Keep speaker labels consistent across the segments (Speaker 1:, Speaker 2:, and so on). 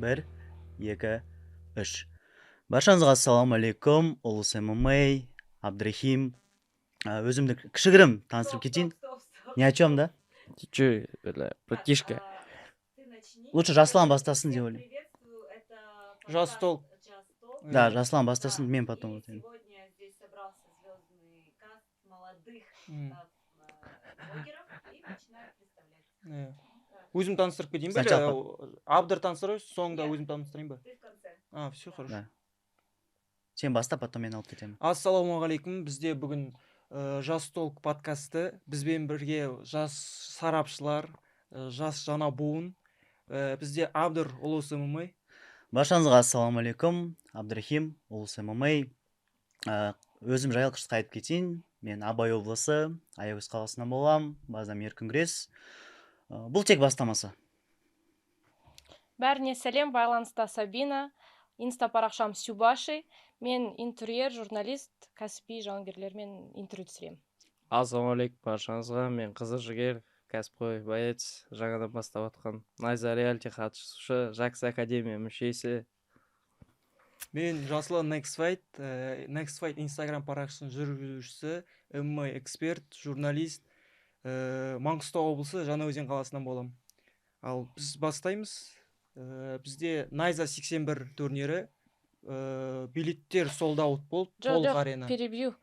Speaker 1: 1, 2, 3. Баршаңызға ассалаумағалейкум, Олыс ММА, Абдрахим. Өзімді кішігірім таныстырып кетейін. Не о чем, да?
Speaker 2: Че, братишка.
Speaker 1: Лучше Жаслан бастасын деп ойлаймын.
Speaker 3: Жас толк.
Speaker 1: Да, Жаслан бастасын, мен потом өтейін.
Speaker 4: Сегодня здесь собрался звездный каст молодых блогеров и начинают представлять.
Speaker 3: Өзім таныстырып кетейін бе?
Speaker 1: Сначала
Speaker 3: Абдыр таныстырайын, соңында өзім таныстырайын ба?
Speaker 4: Ты в конце.
Speaker 3: Все хорошо.
Speaker 1: Да. Сен баста, потом мен алып кетемін.
Speaker 3: Ассалаумағалейкум. Бізде бүгін жас толк подкасты. Бізбен бірге жас сарапшылар, жас жаңа буын. Бізде Абдыр Олыс ММА.
Speaker 1: Баршаңызға ассалаумағалейкум, Абдрахим, Олыс ММА. Өзім жайлы қысқа айтып кетейін. Мен Абай облысы, Аягөз қаласынан болам, базам еркін күрес. Бұл тек бастамасы.
Speaker 5: Бәріне сәлем, байланыста Сабина, инста парақшам Сюбаши. Мен интерьер, журналист, кәсіби жауынгерлермен интервью түсіремін.
Speaker 2: Ассалаумағалейкум баршаңызға, мен Қызыр Жігер, кәсіпқой боец, жаңадан бастап жатқан Найза реалити қатысушы, Жакс Академия мүшесі.
Speaker 3: Мен Жаслан Next Fight Instagram парақшасының жүргізушісі, ММА эксперт, журналист, Маңғыстау облысы Жаңаөзен қаласынан болам. Ал біз бастаймыз. Бізде Найза 81 турнирі, билеттер солдаут болды, толық арена.
Speaker 5: Перебью.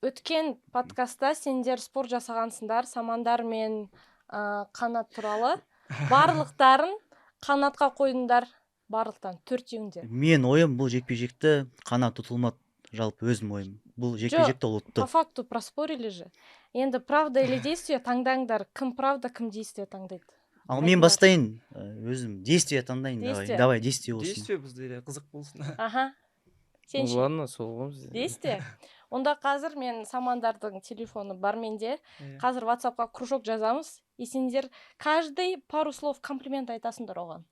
Speaker 5: Өткен подкастта сендер спорт жасағансыңдар, Самандар мен Қанат туралы. Барлықтарын Қанатқа қойдыңдар, барлықтан, төртеуіңде.
Speaker 1: Мен ойым бұл жекпе-жекті Қанат ұтылмады, жалпы өзім ойым. Бұл жекпе-жекті ол ұтты.
Speaker 5: По факту проспорили же. Енді правда или действие таңдаңдар, кім правда, кім действие таңдайды.
Speaker 1: Ал мен бастайын, өзім действие таңдайын. Давай, действие болсын.
Speaker 3: Действие бізде қызық болсын.
Speaker 5: Аха. Сен ше?
Speaker 2: Ладно, сол ғой бізде.
Speaker 5: Действие? Онда қазір мен Самандардың телефоны бар менде. Қазір WhatsApp-қа кружок жазамыз. И сендер каждый пару слов комплимент айтасыңдар оған.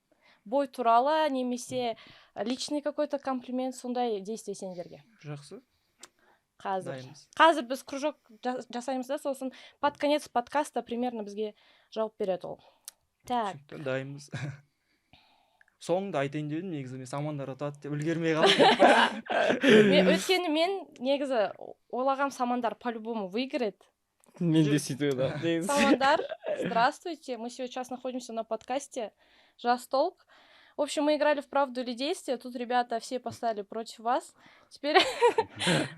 Speaker 5: Бой туралы, немесе личный какой-то комплимент, сондай действие сендерге.
Speaker 3: Жақсы.
Speaker 5: Қазір біз кружок жасаймыз да, сосын под конец подкаста примерно бізге жауап береді ол. Так.
Speaker 3: Дайынбыз. Соңында айтайын дедім, негізі мен Самандар ұтады деп үлгермей қалдым.
Speaker 5: Өйткені мен негізі ойлағам Самандар по-любому выиграет.
Speaker 2: Мен де сөйтіп ойлағам.
Speaker 5: Самандар, здравствуйте. Мы сейчас находимся на подкасте Жас толк. В общем, мы играли в правду или действие. Тут ребята все поставили против вас. Теперь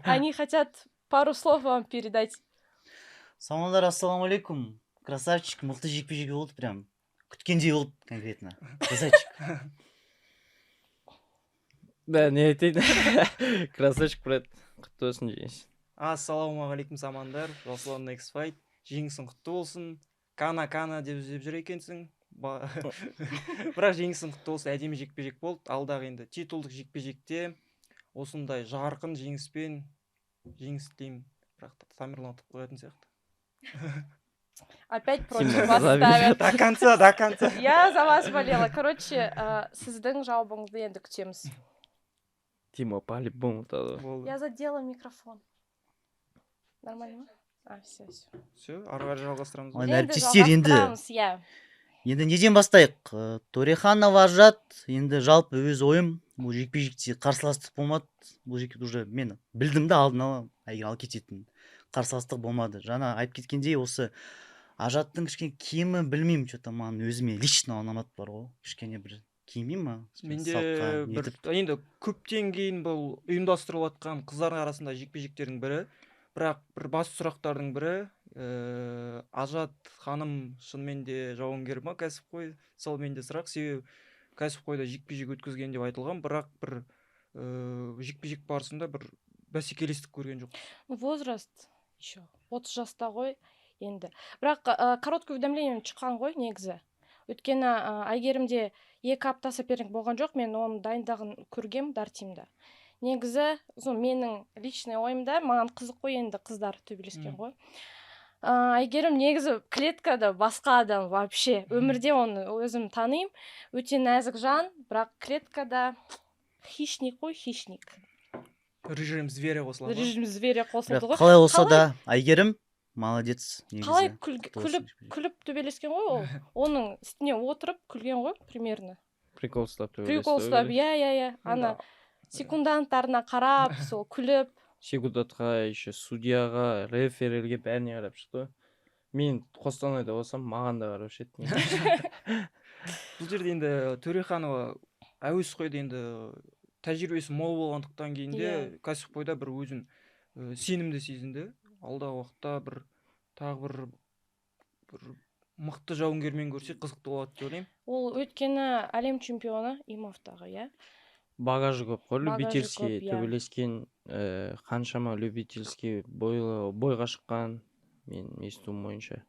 Speaker 5: они хотят пару слов вам передать.
Speaker 1: Самандар, ассалаумағалейкум. Красавчик, мықты жекпе-жек болды прям. Күткендей болды конкретно. Красавчик.
Speaker 2: Да, не айтайын. Красавчик, брат. Құтты болсын жеңіс.
Speaker 3: Ассалаумағалейкум Самандар, Жаслан Next Fight. Жеңісің құтты болсын. Кана деп іздеп жүр екенсің. Бірақ жеңісің құтты болсын, әдемі жекпе-жек болды. Алдағы енді титулдық жекпе-жекте осындай жарқын жеңіспен жеңіс тілеймін. Бірақ Тамерлан ұтып қоятын сияқты.
Speaker 5: Опять против вас ставят.
Speaker 3: До конца.
Speaker 5: Я за вас болела. Короче, сіздің жауабыңызды енді күтеміз.
Speaker 2: Тима по-любому ұтады.
Speaker 5: Я задела микрофон. Нормально ма? Все.
Speaker 3: Все, ары қарай жалғастырамыз.
Speaker 1: Әріптестер, енді неден бастайық? Төреханова Ажат, енді жалпы өз ойым, бұл жекпе-жекте қарсыластық болмады. Бұл жекпе уже мен білдім де алдын ала ал кететін. Қарсыластық болмады. Жаңа айтып кеткендей, осы Ажаттың кішкене киімі білмеймін, что-то маған өзіме лично ұнамады бар ғой. Кішкене бір киімі ма?
Speaker 3: Менде бір енді көптен кейін бұл ұйымдастырылып жатқан қыздар арасында жекпе-жектердің бірі. Бірақ бір басты сұрақтардың бірі, Ажат ханым шынымен де жауынгер ма, кәсіпқой? Сол менде сұрақ, себебі кәсіпқойда жекпе-жек өткізген деп айтылған, бірақ бір жекпе-жек барысында бір бәсекелестік көрген жоқ.
Speaker 5: Возраст еще 30 жаста ғой енді. Бірақ короткое уведомление шыққан ғой негізі. Өйткені Айгерімде 2 апта соперник болған жоқ, мен оның дайындығын көргем Дартимда. Негізі, менің личный ойымда, маған қызық қой енді қыздар төбелескен ғой. Айгерім негізі клеткада басқа адам вообще. Өмірде оны өзім таныйым. Өте нәзік жан, бірақ клеткада хищник қой, хищник.
Speaker 3: Режим зверя қосылды.
Speaker 5: Режим зверя қосылды ғой.
Speaker 1: Қалай болса да, Айгерім молодец.
Speaker 5: Қалай күліп төбелескен ғой ол. Оның үстіне отырып күлген ғой, примерно.
Speaker 2: прикол ұстап
Speaker 5: прикол ұстап, иә, ана секунданттарына қарап, сол күліп.
Speaker 2: Секундантқа, еще судьяға, реферилге бәріне қарап шықты. Мен Қостанайда болсам, маған да қарап шеді.
Speaker 3: Бұл жерде енді Төреханова әуесқойда енді тәжірибесі мол болғандықтан кейін де кәсіпқойда бір өзін сенімді сезінді. Алдағы уақытта тағы бір мықты жауынгермен көрсек қызықты болады деп ойлаймын.
Speaker 5: Ол өткені әлем чемпионы Имовтағы, иә?
Speaker 2: Багажы көп қой, любительский төбелескен, қаншама любительский бойға шыққан, мен естуім бойынша.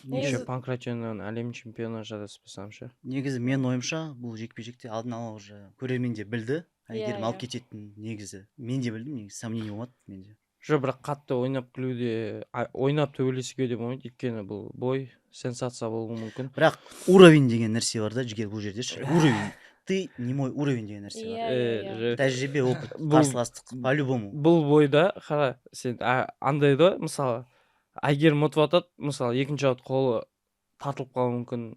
Speaker 2: Еще Панкратионнан әлем чемпионы жадаспасам ше.
Speaker 1: Негізі мен ойымша бұл жекпе-жекте алдын ала уже көрермен де білді, әйгерім алып кететін негізі. Мен де білдім, негізі сомнение болмады менде.
Speaker 2: Жоқ, бірақ қатты ойнап күлуде, ойнап төбелесуге де болмайды, өйткені бұл бой сенсация болуы мүмкін.
Speaker 1: Бірақ уровень деген нәрсе бар да, жігер, бұл жерде ше. Уровень. Ты не мой уровень деген нәрсе бар. Тәжірибе, опыт, қарсыластық, по-любому.
Speaker 2: Бұл бойда, қара, сен андай да, мысалы, Айгерім ұтып атады, мысалы, екінші раунд қолы тартылып қалуы мүмкін,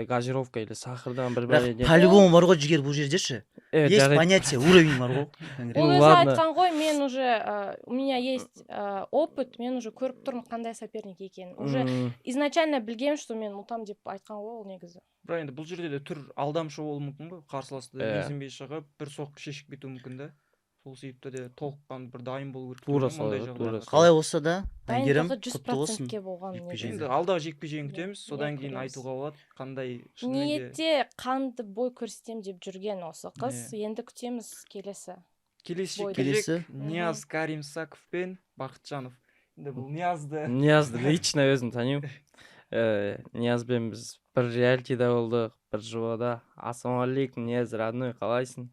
Speaker 2: газировка или сахардан бір
Speaker 1: бірақ по-любому бар ғой жігер бұл жерде ше. Есть понятие, уровень бар ғой.
Speaker 5: Ол өзі айтқан ғой, мен уже, у меня есть опыт, мен уже көріп тұрмын қандай соперник екенін. Уже изначально білгем, что мен ұтам деп айтқан ғой ол негізі.
Speaker 3: Бірақ енді бұл жерде де түр алдамшы болуы мүмкін ғой, қарсыласты менсінбей шығып, бір соққы шешіп кетуі мүмкін да. Сол себепті де толыққан бір дайын болу керек.
Speaker 2: Тура салады.
Speaker 1: Қалай болса да, әйгерім
Speaker 5: құтты болсын.
Speaker 3: Енді алдағы жекпе-жегін күтеміз, содан кейін айтуға болады, қандай
Speaker 5: ниетте қанды бой көрсетем деп жүрген осы қыз, енді күтеміз келесі.
Speaker 3: Келесі жекпе-жек Нияз Каримсаков пен Бақытжанов. Енді бұл
Speaker 2: Ниязды лично өзім танимын. Ниязбен біз бір реалитида болдық, бір жобада. Ассалаумағалейкум, Нияз, родной, қалайсың?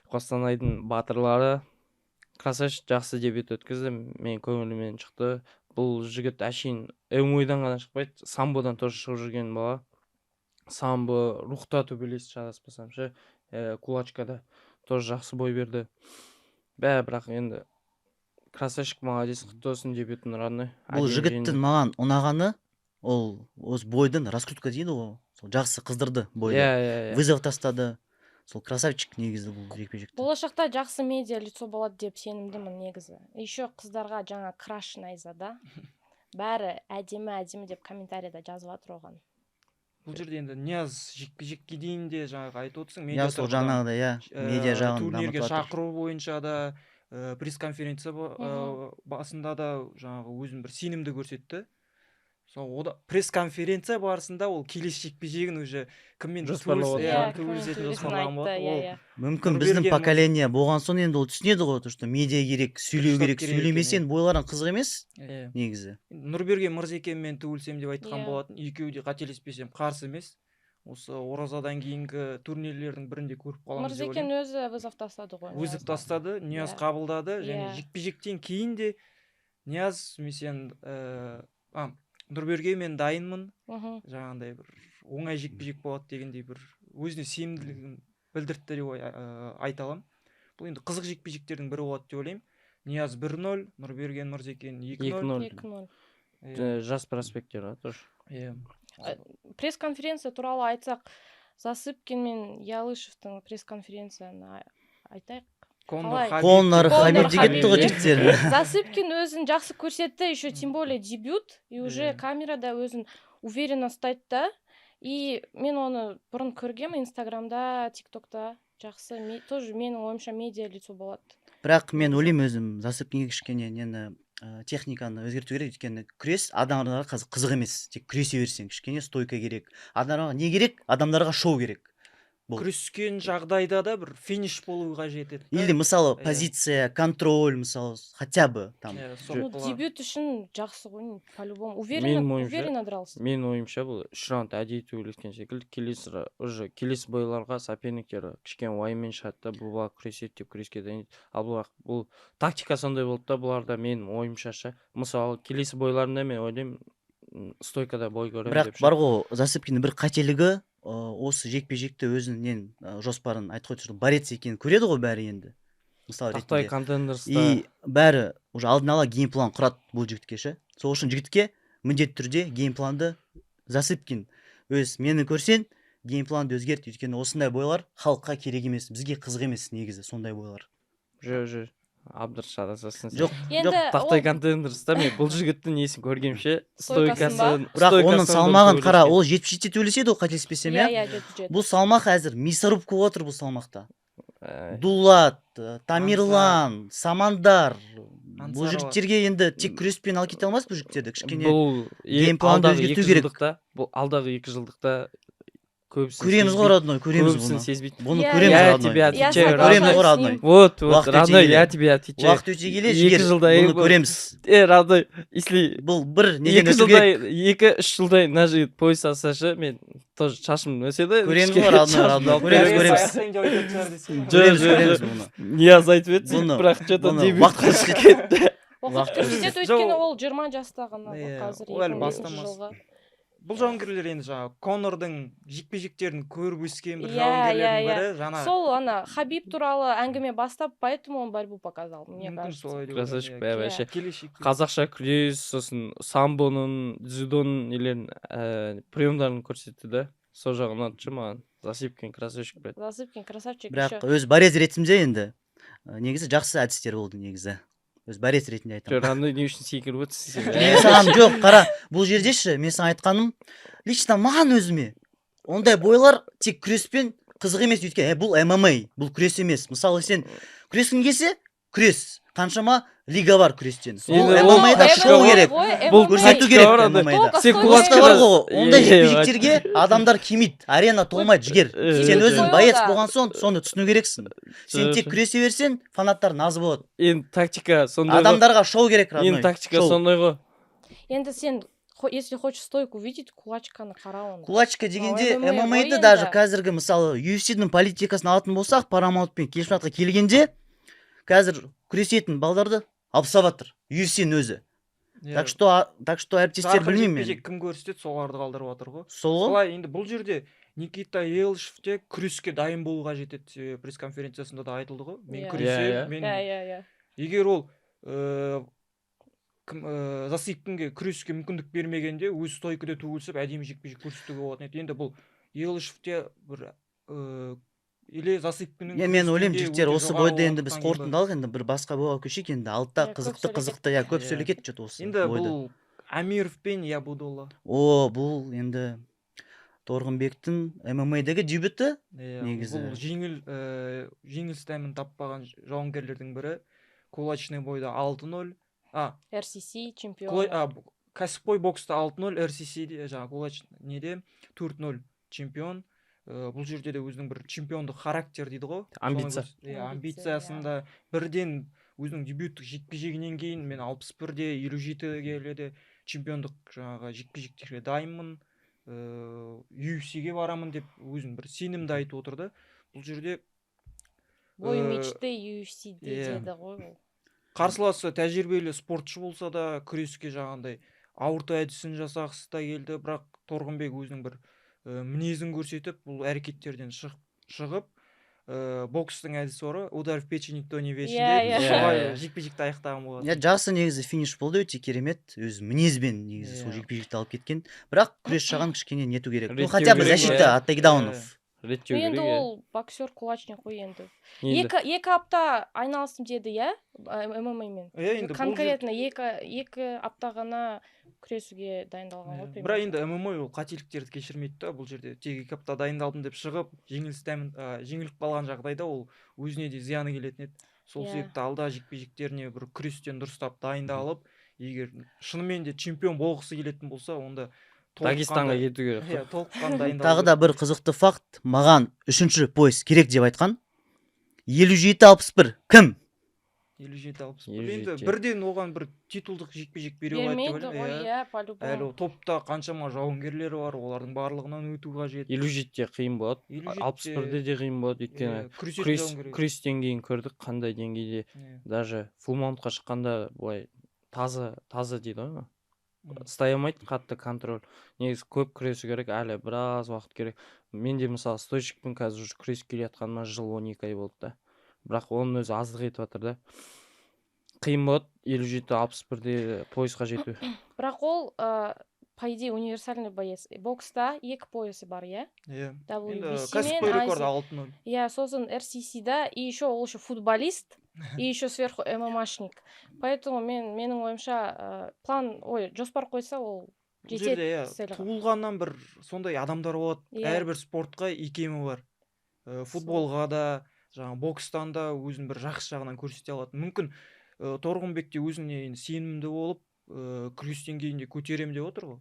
Speaker 2: Қостанайдың батырлары. Красавчик, жақсы дебют өткізді, мен көңілімен шықты. Бұл жігіт әшейін ММА-дан ғана шықпайды, самбодан тоже шығып жүрген бала. Самбо, рухта төбелес шадаспасам ше, кулачкада тоже жақсы бой берді. Бірақ енді красавчик молодец, құтты болсын, дебютын родной.
Speaker 1: Бұл жігіттің маған ұнағаны, ол осы бойдан раскрутка дейді ғой, жақсы қыздырды бойды. Вызов тастады. Сол красавчик негізі бұл жекпе-жекте.
Speaker 5: Болашақта жақсы медиа лицо болады деп сенімдімін негізі. Еще қыздарға жаңа краш найза да. Бәрі әдемі деп комментарияда жазып жатыр оған.
Speaker 3: Бұл жерде енді Нияз жекпе-жекке дейін де жаңағы айтып отырсың,
Speaker 1: медиа сол жаңағыда, медиа жағын
Speaker 3: турнирге шақыру бойынша да, пресс-конференция басында да жаңағы өзін бір сенімді көрсетті. Пресс-конференция барысында ол келесі жекпе-жегін уже кіммен төбелесетінін жоспарлаған болады.
Speaker 1: Мүмкін біздің поколение болған соң енді ол түсінеді ғой, что медиа керек, сөйлеу керек, сөйлемесең бойларың қызық емес негізі.
Speaker 3: Нұрберген Мырзекенмен төбелесем деп айтқан болатын, екеуі де қателеспесем қарсы емес. Осы оразадан кейінгі турнирлердің бірінде көріп қаламыз деп ойлаймын.
Speaker 5: Мырзекен өзі вызов тастады ғой.
Speaker 3: Вызов тастады, Нияз қабылдады, және жекпе-жектен кейін де Нияз Нұрберген мен дайынмын, жаңағындай бір оңай жекпе-жек болады дегендей бір өзіне сенімділігін білдіртті деп айта аламын. Бұл енді қызық жекпе-жектердің бірі болады деп ойлаймын. Нияз 1-0, Нұрберген Мырзекен 2-0.
Speaker 2: Жас проспекттер тоже.
Speaker 5: Пресс-конференция туралы айтсақ, Засыпкин мен Ялышевтың пресс-конференцияны айтайық.
Speaker 1: Конор Хабиб деген тұғы жігіттер.
Speaker 5: Засыпкин өзін жақсы көрсетті, еще тем более дебют, и уже камерада өзін уверенно ұстайды да. И мен оны бұрын көргем Инстаграмда, ТикТокта жақсы, тоже менің ойымша медиа лицо болады.
Speaker 1: Бірақ мен ойлаймын өзім Засыпкинге кішкене техниканы өзгерту керек, өйткені күрес адамдарға қазір қызық емес, тек күресе берсең, кішкене стойка керек. Адамдарға не керек? Адамдарға шоу керек.
Speaker 3: Күрескен жағдайда да бір финиш болуы қажет еді.
Speaker 1: Или мысалы позиция, контроль, мысалы, хотя бы там.
Speaker 5: Дебют үшін жақсы ғой, по-любому. Уверенно дрался.
Speaker 2: Мен ойымша бұл 3 раунд әдейі төбелескен секілді, келесі бойларға соперниктері кішкене уайыммен шығады да, бұл бала күреседі деп күреске дайындайды. Ал бұл тактика сондай болды да, бұларда мен ойымша ше. Мысалы келесі бойларында мен ойлаймын стойкада бой көремін деп.
Speaker 1: Бірақ бар ғой, Засыпкиннің бір қателігі, осы жекпе-жекте өзінің жоспарын айтып қойды, борец екенін көреді ғой бәрі енді. Мысалы
Speaker 2: Тақтай контендерста.
Speaker 1: И бәрі уже алдын ала геймплан құрады бұл жігітке ше. Сол үшін жігітке міндетті түрде геймпланды Засыпкин өз мені көрсен, геймпланды өзгерт, өйткені осындай бойлар халыққа керек емес, бізге қызық емес негізі сондай бойлар.
Speaker 2: Жо Абдырш адасасың сен.
Speaker 1: Жоқ,
Speaker 5: Енді
Speaker 2: Тақтай
Speaker 5: ол
Speaker 2: контейнерста мен бұл жігіттің несін көргенше
Speaker 5: Стойкасын ба?
Speaker 1: бірақ оның салмағын қара, ол 77 төлеседі ол қателеспесем,
Speaker 5: иә
Speaker 1: иә.
Speaker 5: жеті
Speaker 1: Бұл салмақ әзір мясорубка отыр бұл салмақта. Дулат, Тамирлан, Самандар. Бұл
Speaker 3: Ансарова.
Speaker 1: жігіттерге енді тек күреспен алып кете алмас бұл жігіттерді, кішкене
Speaker 2: бұл
Speaker 1: геймпланды
Speaker 2: алдағы
Speaker 1: өзгерту
Speaker 2: 2
Speaker 1: керек.
Speaker 2: жылдықта, бұл алдағы 2 жылдықта көбісін
Speaker 1: көреміз ғой родной, көреміз
Speaker 2: көбісін
Speaker 1: бұны.
Speaker 2: сезбейді.
Speaker 1: Бұны
Speaker 5: Иә,
Speaker 1: көреміз
Speaker 2: Я
Speaker 1: родной.
Speaker 2: тебе
Speaker 5: Я
Speaker 2: отвечаю,
Speaker 5: согласна
Speaker 1: Көреміз
Speaker 5: с
Speaker 1: ғой
Speaker 5: ним.
Speaker 1: родной.
Speaker 2: Вот,
Speaker 1: Уақыт өте
Speaker 2: родной,
Speaker 1: келе.
Speaker 2: я тебе отвечаю.
Speaker 1: Уақыт өте келе,
Speaker 2: Екі
Speaker 1: жігер,
Speaker 2: жылдай
Speaker 1: бұны
Speaker 2: бұл-
Speaker 1: көреміз.
Speaker 2: родной, если
Speaker 1: Бұл бір неден
Speaker 2: 2
Speaker 1: өту керек.
Speaker 2: жылдай, 2-3 жылдай мына жігіт пояс алсашы, мен тоже шашым өседі.
Speaker 1: Көреміз
Speaker 2: кішкене
Speaker 1: ғой родной,
Speaker 2: шашымды
Speaker 1: родной,
Speaker 2: алып
Speaker 1: көреміз,
Speaker 2: беремін.
Speaker 1: көреміз.
Speaker 3: Аяқтайын деп айтатын шығар десең.
Speaker 1: Көреміз,
Speaker 2: Жо,
Speaker 1: көреміз
Speaker 2: жо.
Speaker 1: бұны.
Speaker 2: Нияз айтып еді,
Speaker 1: Бұны-
Speaker 2: бірақ что-то
Speaker 1: бұны
Speaker 2: дебют
Speaker 1: уақыт
Speaker 2: көрсеткен.
Speaker 5: уақыт көрсетеді,
Speaker 3: Жоқ.
Speaker 5: өйткені ол 20 жаста ғана
Speaker 3: Иә,
Speaker 5: қазір
Speaker 3: ол әлі
Speaker 5: 2005
Speaker 3: бастамас.
Speaker 5: жылғы.
Speaker 3: Бұл жауынгерлер енді жаңағы Конордың жекпе-жектерін көріп өскен бір
Speaker 5: Иә,
Speaker 3: жауынгерлердің
Speaker 5: иә,
Speaker 3: бірі. Жаңа
Speaker 5: Сол ана Хабиб туралы әңгіме бастап, поэтому он борьбу показал, мне
Speaker 3: мүмкін
Speaker 5: кажется.
Speaker 3: солай деп
Speaker 2: Красавчик,
Speaker 3: ойлаймын,
Speaker 2: бәрі
Speaker 3: иә.
Speaker 2: вообще.
Speaker 3: Келешек.
Speaker 2: Қазақша күрес, сосын самбоның, дзюдоның нелерін приемдарын көрсетті да. Сол жағы ұнатшы маған. Засыпкин красавчик брат.
Speaker 5: Засыпкин красавчик
Speaker 1: Бірақ
Speaker 5: еще.
Speaker 1: өз борец ретінде енді негізі жақсы әдістер болды негізі. Өз борец ретінде айтамын.
Speaker 2: Рандай не үшін секіріп отырсың сен?
Speaker 1: Мен саған жоқ, қара, бұл жердеші мен саған айтқаным, лично маған өзіме ондай бойлар тек күреспен қызық емес, өйткені бұл ММА, бұл күрес емес. Мысалы сен күрескің келсе, күрес. Қаншама лига бар күрестен. Ол
Speaker 2: Енді
Speaker 5: ол
Speaker 1: ММА-да
Speaker 2: тактика
Speaker 1: шоу
Speaker 2: ғой,
Speaker 1: керек.
Speaker 2: Бұл
Speaker 1: Көрсету
Speaker 2: тактика
Speaker 1: керек
Speaker 2: бар андай.
Speaker 1: ММА-да.
Speaker 2: Сен
Speaker 5: Только
Speaker 1: Просто бар ғой, ондай
Speaker 2: Иә,
Speaker 1: жекпе-жектерге адамдар келмейді, арена толмайды, жігер. Сен өзің
Speaker 5: Той
Speaker 1: боец
Speaker 5: да.
Speaker 1: болған соң соны түсіну керексің. Сен тек күресе берсең, фанаттар назы болады.
Speaker 2: Енді тактика сондай ғой.
Speaker 1: Адамдарға шоу керек, родной.
Speaker 2: Енді тактика
Speaker 1: Шоу.
Speaker 2: сондай ғой.
Speaker 5: Енді сен, если хочешь стойку увидеть, кулачканы қара оны.
Speaker 1: Кулачка дегенде
Speaker 5: ММА ғой
Speaker 1: ММА-ды
Speaker 5: енді.
Speaker 1: даже қазіргі мысалы UFC-дің политикасын алатын болсақ, Paramountпен келісімшартқа келгенде қазір күресетін балдарды алып жатыр UFC-ның өзі.
Speaker 3: Иә.
Speaker 1: Так что әріптестер
Speaker 3: Жарқын
Speaker 1: білмеймін
Speaker 3: жекпе-жек
Speaker 1: мен.
Speaker 3: кім көрсетеді, соларды қалдырып жатыр ғой.
Speaker 1: Сол ғой.
Speaker 3: Солай енді бұл жерде Никита Елшев те күреске дайын болуға жетеді, пресс-конференциясында да айтылды ғой. Мен
Speaker 5: Иә.
Speaker 3: күресемін,
Speaker 2: Иә,
Speaker 3: мен
Speaker 5: Иә.
Speaker 3: егер ол Засыпкинге күреске мүмкіндік бермегенде өз стойкада төгілсіп әдемі жекпе-жек көрсетуге болатын еді. Енді бұл Елшев те бір или Засыпкиннің
Speaker 1: Мен ойлаймын жігіттер осы бойда енді біз
Speaker 3: қорытындылық
Speaker 1: қорытындалық енді бір басқа бойға көшейік енді. Алдыда
Speaker 5: Иә, көп
Speaker 1: қызықты, иә, көп
Speaker 3: Иә.
Speaker 1: сөйлеген что-то осы
Speaker 3: енді
Speaker 1: бойда.
Speaker 3: бұл Амиров пен Ябудолла.
Speaker 1: Бұл енді Торғынбектің ММА-дағы дебюті. Негізі.
Speaker 3: Бұл жеңіл стәмін таппаған жауынгерлердің бірі. Кулачный бойда 6-0.
Speaker 5: RCC чемпион.
Speaker 3: Кәсіпқой бокста 6-0, RCC-де жаңағы кулач неде 4-0 чемпион. Бұл жерде де өзінің бір чемпиондық характер дейді ғой.
Speaker 2: Амбиция.
Speaker 3: Амбициясында бірден өзінің дебюттік жекпе-жегінен кейін мен 61-де 57 келіде чемпиондық жаңағы жекпе-жектерге дайынмын. UFC-ге барамын деп өзін бір сенімді айтып отырды. Бұл жерде
Speaker 5: Бой мечты UFC-де
Speaker 3: Иә.
Speaker 5: деді ғой ол.
Speaker 3: қарсыласы тәжірибелі спортшы болса да күреске жаңағындай ауырту әдісін жасағысы да келді, бірақ Торғынбек өзінің бір мінезін көрсетіп бұл әрекеттерден шығып бокстың әдісі бар ғой, удар в печень никто не весит
Speaker 5: Иә,
Speaker 3: деп
Speaker 2: иә.
Speaker 3: солай жекпе-жекті аяқтаған болатын.
Speaker 1: Иә, жақсы негізі финиш болды, өте керемет. Өз мінезбен негізі сол
Speaker 3: Иә.
Speaker 1: жекпе-жекті алып кеткен. Бірақ күрес жағын кішкене нету керек. Ну,
Speaker 2: Реттеу
Speaker 1: хотя бы
Speaker 2: керек,
Speaker 1: защита
Speaker 3: иә.
Speaker 1: от тейкдаунов.
Speaker 2: Реттеу
Speaker 5: Енді
Speaker 2: керек.
Speaker 5: ол боксер кулачник қой енді.
Speaker 2: Енді
Speaker 5: Екі апта айналыстым деді, иә? ММА-мен.
Speaker 3: Енді бұл
Speaker 5: Конкретно екі апта ғана күресуге дайындалған ғой.
Speaker 3: бірақ енді ММА ол қателіктерді кешірмейді да, бұл жерде тек 2 апта дайындалдым деп шығып жеңіліп қалған жағдайда ол өзіне де зияны келетін еді. Сол
Speaker 5: Иә.
Speaker 3: себепті алда жекпе-жектеріне бір күрестен дұрыстап дайындалып, егер шынымен де чемпион болғысы келетін болса, онда
Speaker 2: Дагестанға кету керек.
Speaker 3: Иә, толыққанды дайындалу
Speaker 1: Тағы да бір қызықты факт, маған 3-ші пояс керек деп айтқан. 57-61 кім?
Speaker 3: 57-61.
Speaker 2: 57.
Speaker 3: Енді бірден оған бір титулдық жекпе-жек бере алады деп
Speaker 5: Бермейді ғой,
Speaker 3: ойлаймын.
Speaker 5: иә,
Speaker 3: Әлі
Speaker 5: по-любому.
Speaker 3: топта қаншама жауынгерлері бар, олардың барлығынан өту қажет.
Speaker 2: 57-те қиын болады.
Speaker 3: 57-те
Speaker 2: 61-де де қиын болады, өйткені күрестен кейін көрдік қандай деңгейде. Даже фулл маунтқа шыққанда былай таза дейді ғой. Стай алмайды, қатты контроль. Негізі көп күресу керек, әлі біраз уақыт керек. Мен де мысалы стойчикпен қазір уже күресіп келе жатқаныма жыл 12 ай болды да. Бірақ оның өзі аздық етіп жатыр да. Қиын болады 57-61-де поясқа жету.
Speaker 5: Бірақ ол по идее универсальный боец. Бокста 2 поясы бар, иә?
Speaker 3: Енді
Speaker 5: WBC
Speaker 3: кәсіпқой
Speaker 5: мен
Speaker 3: рекорд
Speaker 5: IC.
Speaker 3: 6-0.
Speaker 5: Иә, сосын RCC-да и еще ол еще футболист и еще сверху ММАшник. Поэтому менің ойымша план, жоспар қойса ол
Speaker 3: Бұл жерде
Speaker 5: жетеді.
Speaker 3: туылғаннан бір сондай адамдар болады. Әрбір спортқа икемі бар. Футболға да, жаңа бокстан да өзін бір жақсы жағынан көрсете алады. Мүмкін Торғынбек те өзіне сенімді болып, күрес деңгейінде көтерем деп отыр ғой.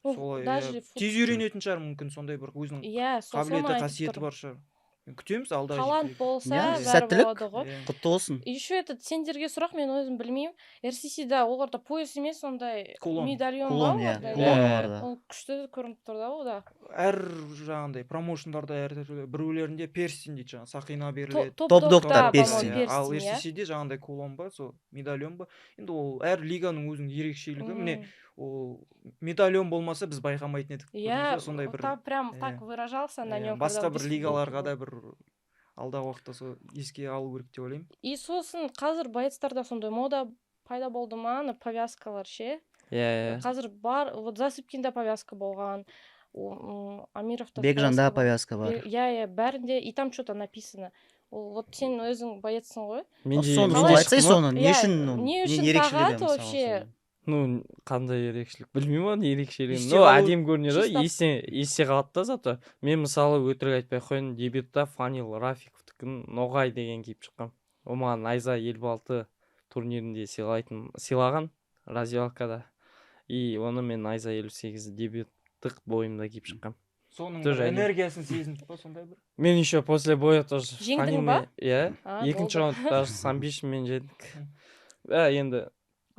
Speaker 3: Солай тез үйренетін шығар, мүмкін сондай бір өзінің қабілеті, қасиеті бар шығар. Күтеміз алда.
Speaker 5: Талант болса,
Speaker 1: сәттілік,
Speaker 5: бәрі болады ғой.
Speaker 1: құтты болсын.
Speaker 5: Еще сендерге сұрақ, мен өзім білмеймін. RCC-да оларда пояс емес, сондай медальон бар. Ол күшті көрініп тұр да, ол да.
Speaker 3: Әр жаңағындай промоушндарда біреулерінде перстень дейді, жаңа сақина беріледі.
Speaker 1: Топ-допта перстень.
Speaker 3: Ал RCC-де жаңағындай кулон ба, сол медальон ба. Енді ол әр лиганың өзінің ерекшелігі. Міне ол медальон болмаса біз байқамайтын едік.
Speaker 5: Иә, прям так выражался на нем.
Speaker 3: Басқа бір лигаларға да бір алдағы уақытта еске алу керек деп ойлаймын.
Speaker 5: И сосын қазір боецтарда сондай мода пайда болды ма, повязкалар ше. Қазір бар, вот Засыпкинда повязка болған, Амировта
Speaker 1: Бекжанда повязка бар.
Speaker 5: Иә, бәрінде, и там что-то написано. Вот сен өзің боецсің ғой.
Speaker 1: Соны айтсай соны, не
Speaker 5: үшін тағады вообще?
Speaker 2: Ну, қандай ерекшелік білмеймін, не ерекшелігін. Но әдем көрінеді, есте қалады да зато. Мен мысалы өтірік айтпай қойын, дебютта Фанил Рафиковтікін Ноғай деген киіп шыққам. Ол маған Найза 56 турнирінде сыйлаған развивалкада. И оны мен Найза 58 дебюттық бойымда киіп шыққам.
Speaker 3: Соның энергиясын сезініп па сондай бір?
Speaker 2: Мен еще после боя тоже
Speaker 5: жеңдің ба?
Speaker 2: Иә, екінші раунд даже самбишмен жеңдік. Енді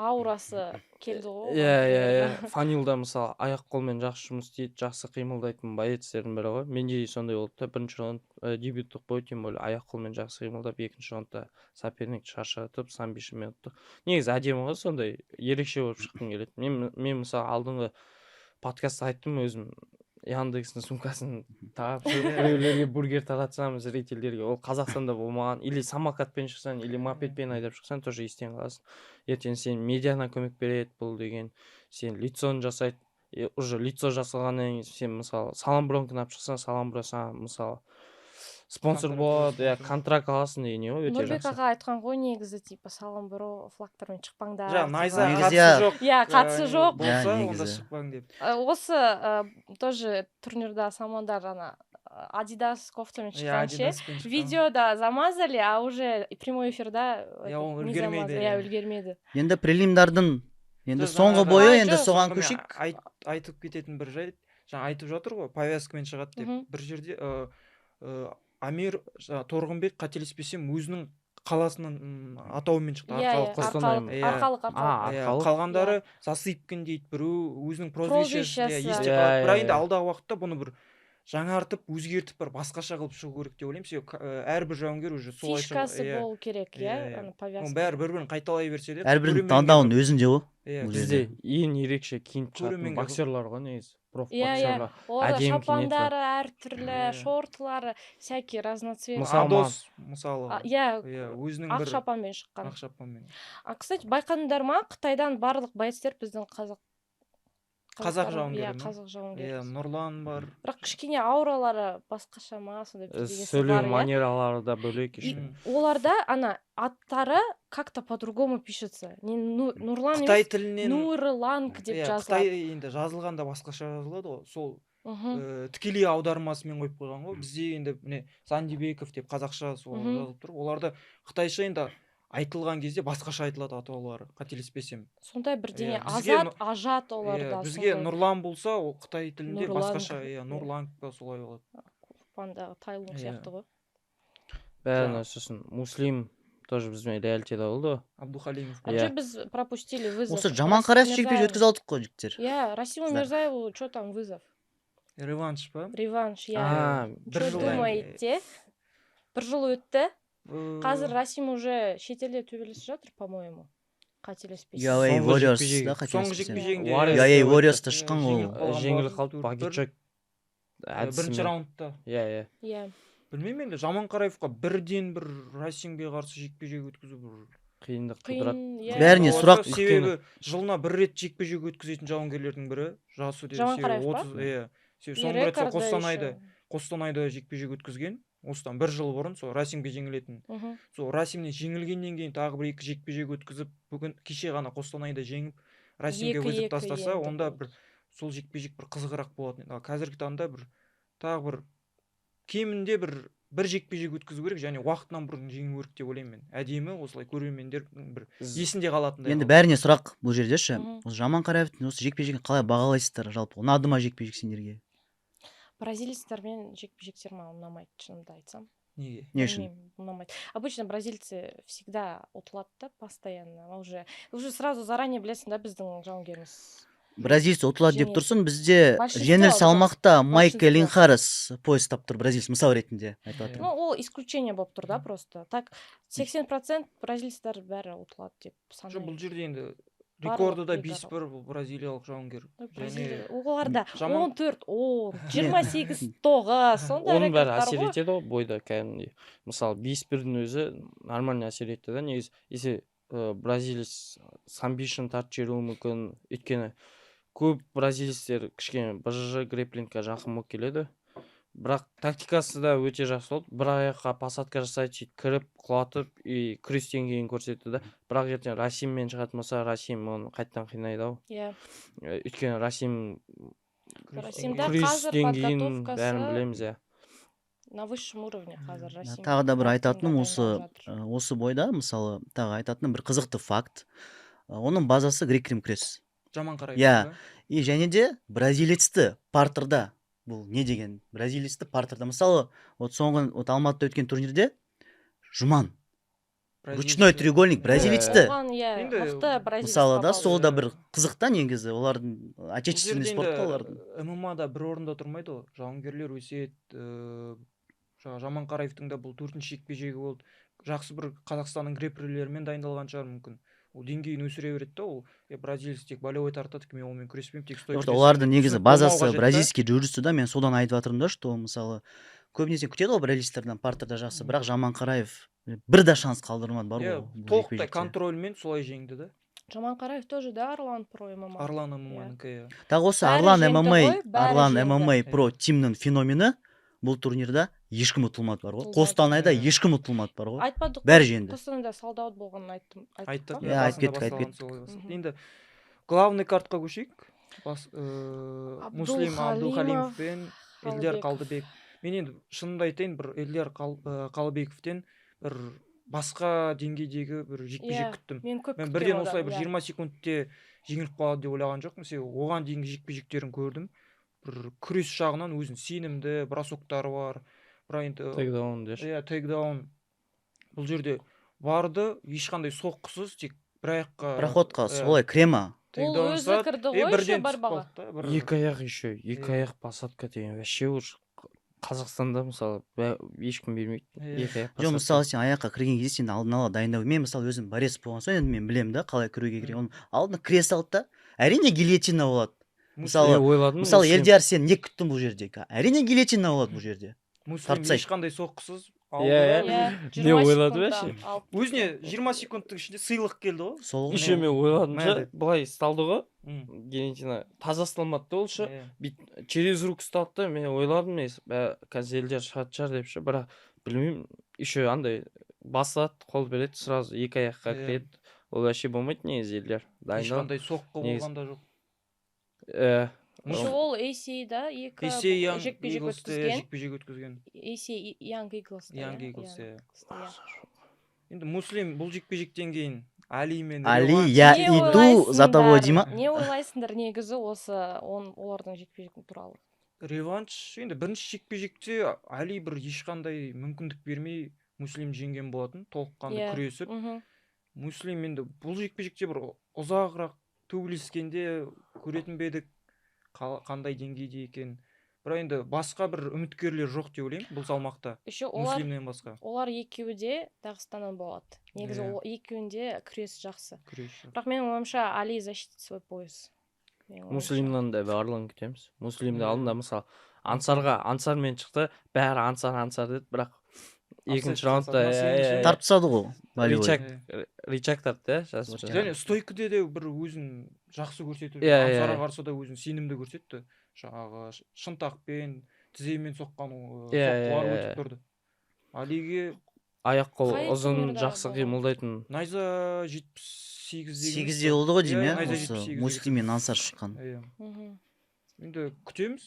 Speaker 5: аурасы келді ғой.
Speaker 2: Иә. Фанилда мысалы аяқ қолмен жақсы жұмыс істейді, жақсы қимылдайтын боецтердің бірі ғой. Менде сондай болды да, бірінші раунд дебюттық бой, тем более аяқ қолмен жақсы қимылдап, екінші раундта соперникті шаршатып, самбишмен ұтты. Негізі әдемі ғой, сондай ерекше болып шыққым келеді. Мен мысалы алдыңғы подкастта айттым өзім, Яндекстің сумкасын тағып біреулерге бургер таратсам, зрительдерге, ол Қазақстанда болмаған, или самокатпен шықсан, или мопедпен айдап шықсан, тоже естен қаласың. Ертең сен медиана көмек береді бұл деген, сен лицоны жасайды, уже лицо жасалғаннан кейін сен мысалы Саламброн кінап шықсан, Саламбро саған мысалы спонсор болады, контракт аласың деген не ғой, өте жақсы.
Speaker 5: Нұрбек аға айтқан ғой негізі, типа Саламбро флагтармен шықпаңдар.
Speaker 3: Найза қатысы жоқ.
Speaker 5: Иә, қатысы жоқ.
Speaker 3: Болса, онда шықпаң деп.
Speaker 5: Осы тоже турнирда Самондар Адидас кофтамен шыққан ше. Видеода замазали, а уже прямой эфирда үлгермеді.
Speaker 1: Енді прелимдардың енді соңғы бойы енді соған көшік.
Speaker 3: Айтып кететін бір жайт, жаңа айтып жатыр ғой, повязкамен шығады деп. Бір жерде Амир Торғынбек қателеспесем өзінің қаласының атауымен шықты.
Speaker 5: Арқалық.
Speaker 3: Қалғандары Засыпкин дейді, біреу өзінің прозвищесі есте қалады. Бірақ енді алдағы уақытта бұны бір жаңартып, өзгертіп бір басқаша қылып шығу керек деп ойлаймын. Себебі әрбір жауынгер уже солай
Speaker 5: фишкасы болу керек, иә, повязка.
Speaker 3: Бәрі бір-бірін қайталай берсе де.
Speaker 1: Әрбірінің таңдауын өзінде ғой.
Speaker 2: Бізде ең ерекше киініп шығатын боксерлар ғой негізі.
Speaker 5: Иә, оларда шапандары әртүрлі, шортлары, всякие разноцветные.
Speaker 3: Мысалы.
Speaker 5: Иә, ақ шапанмен шыққан. Кстати, байқадыңдар ма, Қытайдан барлық боецтер біздің қазақ жауынгері. Қазақ жауынгері.
Speaker 3: Нұрлан бар.
Speaker 5: Бірақ кішкене ауралары басқаша ма, сондай
Speaker 2: сөйлеу манералары да бөлек.
Speaker 5: Оларда аттары как-то по-другому пишется. Нұрлан
Speaker 3: Қытай тілінен
Speaker 5: Нурланг деп жазылады.
Speaker 3: Қытай енді жазылғанда басқаша жазылады ғой. Сол тікелей аудармасымен қойып қойған ғой. Бізде енді міне Сандибеков деп қазақша сол жазылып тұр. Оларда қытайша енді айтылған кезде басқаша айтылады атаулары, қателеспесем.
Speaker 5: Сондай бірдеңе ажат оларда.
Speaker 3: Бізге Нұрлан болса, ол Қытай тілінде басқаша, Нұрланг па солай болады.
Speaker 5: Купандағы Тайлун сияқты ғой.
Speaker 2: Бәріне сосын Муслим тоже бізбен реалитета болды.
Speaker 3: Абдухалимов.
Speaker 5: Біз пропустили вызов.
Speaker 1: Осы жаман қараш жекпе өткізе алдық қой жігіттер.
Speaker 5: Иә, Расиму Мирзаеву, что там вызов?
Speaker 3: Реванш па?
Speaker 5: Реванш, иә. Что думаете? Бір жыл өтті. Қазір Расим уже шетелде төбелесіп жатыр, по-моему. Қателеспейсіз.
Speaker 1: Юэй Warriors да
Speaker 3: қателеспесем. Соңғы жекпе-жегінде
Speaker 1: Юэй Warriors-та шыққан ол.
Speaker 2: Жеңіл қалды, Багичок.
Speaker 3: Бірінші раундта.
Speaker 2: Иә.
Speaker 3: Білмеймін енді, Жаманқараевқа бірден бір Расимге қарсы жекпе-жек өткізу бір
Speaker 2: қиындық
Speaker 5: қиын,
Speaker 2: тудырады.
Speaker 5: иә.
Speaker 1: Бәріне
Speaker 3: Осы
Speaker 1: сұрақ
Speaker 3: себебі жылына бір рет жекпе-жек өткізетін жауынгерлердің бірі Жасуден.
Speaker 5: Жаманқараев па?
Speaker 3: Иә.
Speaker 5: И
Speaker 3: Соңғы рет сол
Speaker 5: рекорды
Speaker 3: Қостанайда жекпе-жек өткізген. Осыдан бір жыл бұрын сол Расимге жеңілетін.
Speaker 5: Мгм.
Speaker 3: Сол Расимнен жеңілгеннен кейін тағы бір 2 жекпе-жек өткізіп, бүгін кеше ғана Қостанайда жеңіп, Расимге
Speaker 5: 2-2
Speaker 3: өзіп тастаса,
Speaker 5: енді
Speaker 3: онда
Speaker 5: болды.
Speaker 3: бір сол жекпе-жек бір қызығырақ болатын еді. Ал қазіргі таңда бір тағы бір кемінде бір жекпе-жек өткізу керек және уақытынан бұрын жеңу керек деп ойлаймын мен. Әдемі осылай көрермендер бір есінде қалатындай.
Speaker 1: Енді бәріне сұрақ бұл жерде ше.
Speaker 5: Мгм.
Speaker 1: Осы Жаманқараевтың осы жекпе-жегін қалай бағалайсыздар жалпы? Ұнады ма жекпе-жек сендерге?
Speaker 5: Бразилецтермен жекпе-жектер маған ұнамайды, шынымды айтсам.
Speaker 3: Неге?
Speaker 1: Не үшін?
Speaker 5: Білмеймін, ұнамайды. Обычно бразильцы всегда ұтылады да постоянно. Уже сразу заранее білесің да біздің жауынгеріміз.
Speaker 1: Бразильцы ұтылады деп
Speaker 5: Жеңеді.
Speaker 1: тұрсын, бізде
Speaker 5: Большинство,
Speaker 1: жеңіл
Speaker 5: да.
Speaker 1: салмақта Майк
Speaker 5: Большинство.
Speaker 1: Линхарес пояс тап тұр, бразилец мысал ретінде айтып
Speaker 3: Иә.
Speaker 1: жатырмын.
Speaker 5: Ну, ол исключение болып тұр да просто. Так, 80% бразильцтер бәрі ұтылады деп
Speaker 3: Жоқ, бұл
Speaker 5: санаймын.
Speaker 3: жерде енді
Speaker 5: Барлық
Speaker 3: рекорды да
Speaker 5: лигалар.
Speaker 3: 5-1 бұл бразилиялық жауынгер.
Speaker 5: Бразилия, оларда
Speaker 3: жаман-
Speaker 5: 14, 10, 28, 9, сондай
Speaker 2: Оның бәрі
Speaker 5: рекордтар
Speaker 2: әсер
Speaker 5: ғой.
Speaker 2: етеді ғой бойда кәдімгідей. Мысалы 5-1-дің өзі нормально әсер етті да негізі. Если бразилец самбишн тартып жіберуі мүмкін. Өйткені көп бразилецтер кішкене БЖЖ грэпплингке жақын болып келеді. Бірақ тактикасы да өте жақсы болды. Бір аяққа посадка жасайды, сөйтіп кіріп, құлатып, и күрес деңгейін көрсетті да. Бірақ ертең Расиммен шығатын болса, Расим оны қайттан қинайды ау.
Speaker 5: Иә.
Speaker 2: Өйткені Расим
Speaker 5: Расимда
Speaker 2: күрес
Speaker 5: қазір
Speaker 2: деңгейін
Speaker 5: подготовкасы
Speaker 2: бәрін білеміз, иә.
Speaker 5: на высшем уровне қазір Расим.
Speaker 1: Тағы да бір айтатыным
Speaker 5: Дайындалып
Speaker 1: осы
Speaker 5: жатыр.
Speaker 1: осы бойда мысалы тағы айтатыным бір қызықты факт. Оның базасы грек-рим күрес.
Speaker 3: Жаманқараев.
Speaker 1: Иә. И және де бразилецті партерда, бұл не деген? Бразилецті партерда. Мысалы, вот соңғы вот Алматыда өткен турнирде Жұман, ручной треугольник бразилецті.
Speaker 5: Оған, иә,
Speaker 3: Енді
Speaker 5: мықты бразилец
Speaker 1: Мысалы да,
Speaker 5: попал.
Speaker 1: сол да бір қызық та негізі. Олардың отечественный спорт та олардың.
Speaker 3: ММА-да бір орында тұрмайды ғой. Жауынгерлер өседі. Жаңа Жаманқараевтың да бұл 4-ші жекпе-жегі болды. Жақсы бір Қазақстанның грэпплерлерімен дайындалған шығар мүмкін. Ол деңгейін өсіре береді да, ол бразилец тек болевой тартады, мен онымен күреспеймін, тек стой.
Speaker 1: Олардың негізі базасы бразильский джиу-джитсу да, мен содан айтып жатырмын да, что мысалы көбінесе күтеді ғой бразильцтерден партерда жақсы, бірақ Жаманқараев бір да шанс қалдырмады бар ғой.
Speaker 3: Толықтай контрольмен солай жеңді да.
Speaker 5: Жаманқараев тоже да, Арлан Про ММА.
Speaker 3: Арлан ММА-нікі.
Speaker 1: Тағы осы
Speaker 5: Бәрі
Speaker 1: Арлан
Speaker 5: жеңді
Speaker 1: ММА,
Speaker 5: ғой, бәрі
Speaker 1: Арлан
Speaker 5: жеңді.
Speaker 1: ММА Про тимнің феномені бұл турнирда ешкім ұтылмады бар ғой. Қостанайда ешкім ұтылмады бар ғой.
Speaker 5: Айтпадық.
Speaker 1: Бәрі жеңді.
Speaker 5: Қостанайда солдат болғанын айттым.
Speaker 3: Айтты.
Speaker 1: Иә, айтып кеттік.
Speaker 3: Енді главный картқа көшейік. Муслим
Speaker 5: Абдулхалимов
Speaker 3: Абдулхалимов пен Эльдар Қалдыбек. Мен енді шынымды айтайын, бір Эльдар Қалдыбековтен бір басқа деңгейдегі бір жекпе-жек күттім.
Speaker 5: Мен
Speaker 3: бірден осылай бір 20 секундте жеңіліп қалады деп ойлаған жоқпын. Себебі оған дейінгі жекпе-жектерін көрдім. Бір күрес жағынан өзін сенімді, бросоктары бар. Бірақ енді
Speaker 2: Тейкдаун деші.
Speaker 3: Иә, тейкдаун. Бұл жерде барды, ешқандай соққысыз, тек бір аяққа
Speaker 1: Проходқа солай крема.
Speaker 5: Ол өзі кірді ғой, еще бар баға.
Speaker 2: Екі аяқ еще, екі аяқ посадка деген вообще уж Қазақстанда мысалы ешкім бермейді. Екі аяқ
Speaker 1: Жоқ, мысалы сен аяққа кірген кезде сен алдын ала дайындау. Мен мысалы өзім борец болған соң енді мен білемін да қалай кіруге керек. Оның алдына кіре салды да, әрине гильотина болады. Мысалы Эльдар, сен не күттің бұл жерде? Әрине гильотина болады бұл жерде.
Speaker 3: Муслим ешқандай соққысыз.
Speaker 2: Не ойлады вообще?
Speaker 3: Өзіне 20 секундтың ішінде сыйлық келді ғой.
Speaker 1: Сол
Speaker 2: Еще мен ойладым, былай сталды ғой. Гильотина таза сталмады да ол ше. Через руку сталды да, мен ойладым, қазір Эльдар шығатын шығар деп ше. Бірақ білмеймін, еще андай басады, қол береді, сразу екі аяққа кіреді. Ол вообще болмайды негізі Эльдар.
Speaker 3: Ешқандай соққы болғанда жоқ.
Speaker 5: Ол AC да, екі жекпе-жек
Speaker 3: өткізген.
Speaker 5: AC Young Eagles.
Speaker 3: Енді Муслим бұл жекпе-жектен кейін Али мен
Speaker 1: Али, я иду за тобой, Дима.
Speaker 5: Не ойлайсыңдар негізі осы олардың жекпе-жегі туралы?
Speaker 3: Реванш, енді бірінші жекпе-жекте Али бір ешқандай мүмкіндік бермей Муслим жеңген болатын, толыққанды күресіп. Муслим енді бұл жекпе-жекте бір ұзағырақ төгіліскенде көретін бе едік, қандай деңгейде екен. Бірақ енді басқа бір үміткерлер жоқ деп ойлаймын бұл салмақта. Муслимнен басқа.
Speaker 5: Олар екеуі де Дағыстаннан болады. Негізі екеуінде күрес жақсы. Бірақ менің ойымша Али защитит свой пояс.
Speaker 2: Муслимнан да барлығын күтеміз. Муслимді алдында мысалы Ансармен шықты, бәрі Ансар деді, бірақ екінші раундта
Speaker 1: тартып тастады ғой волевой.
Speaker 2: ричак тартты
Speaker 3: және стойкіде де бір өзін жақсы көрсетіп ансарға қарсы да өзін сенімді көрсетті. Жаңағы шынтақпен тіземен соққан соққылар өтіп тұрды. Алиге
Speaker 2: аяқ қол ұзын жақсы қимылдайтын.
Speaker 3: Найза 78-де
Speaker 1: 8-де болды ғой деймін, осы Муслим мен Ансар шыққан.
Speaker 3: Енді күтеміз.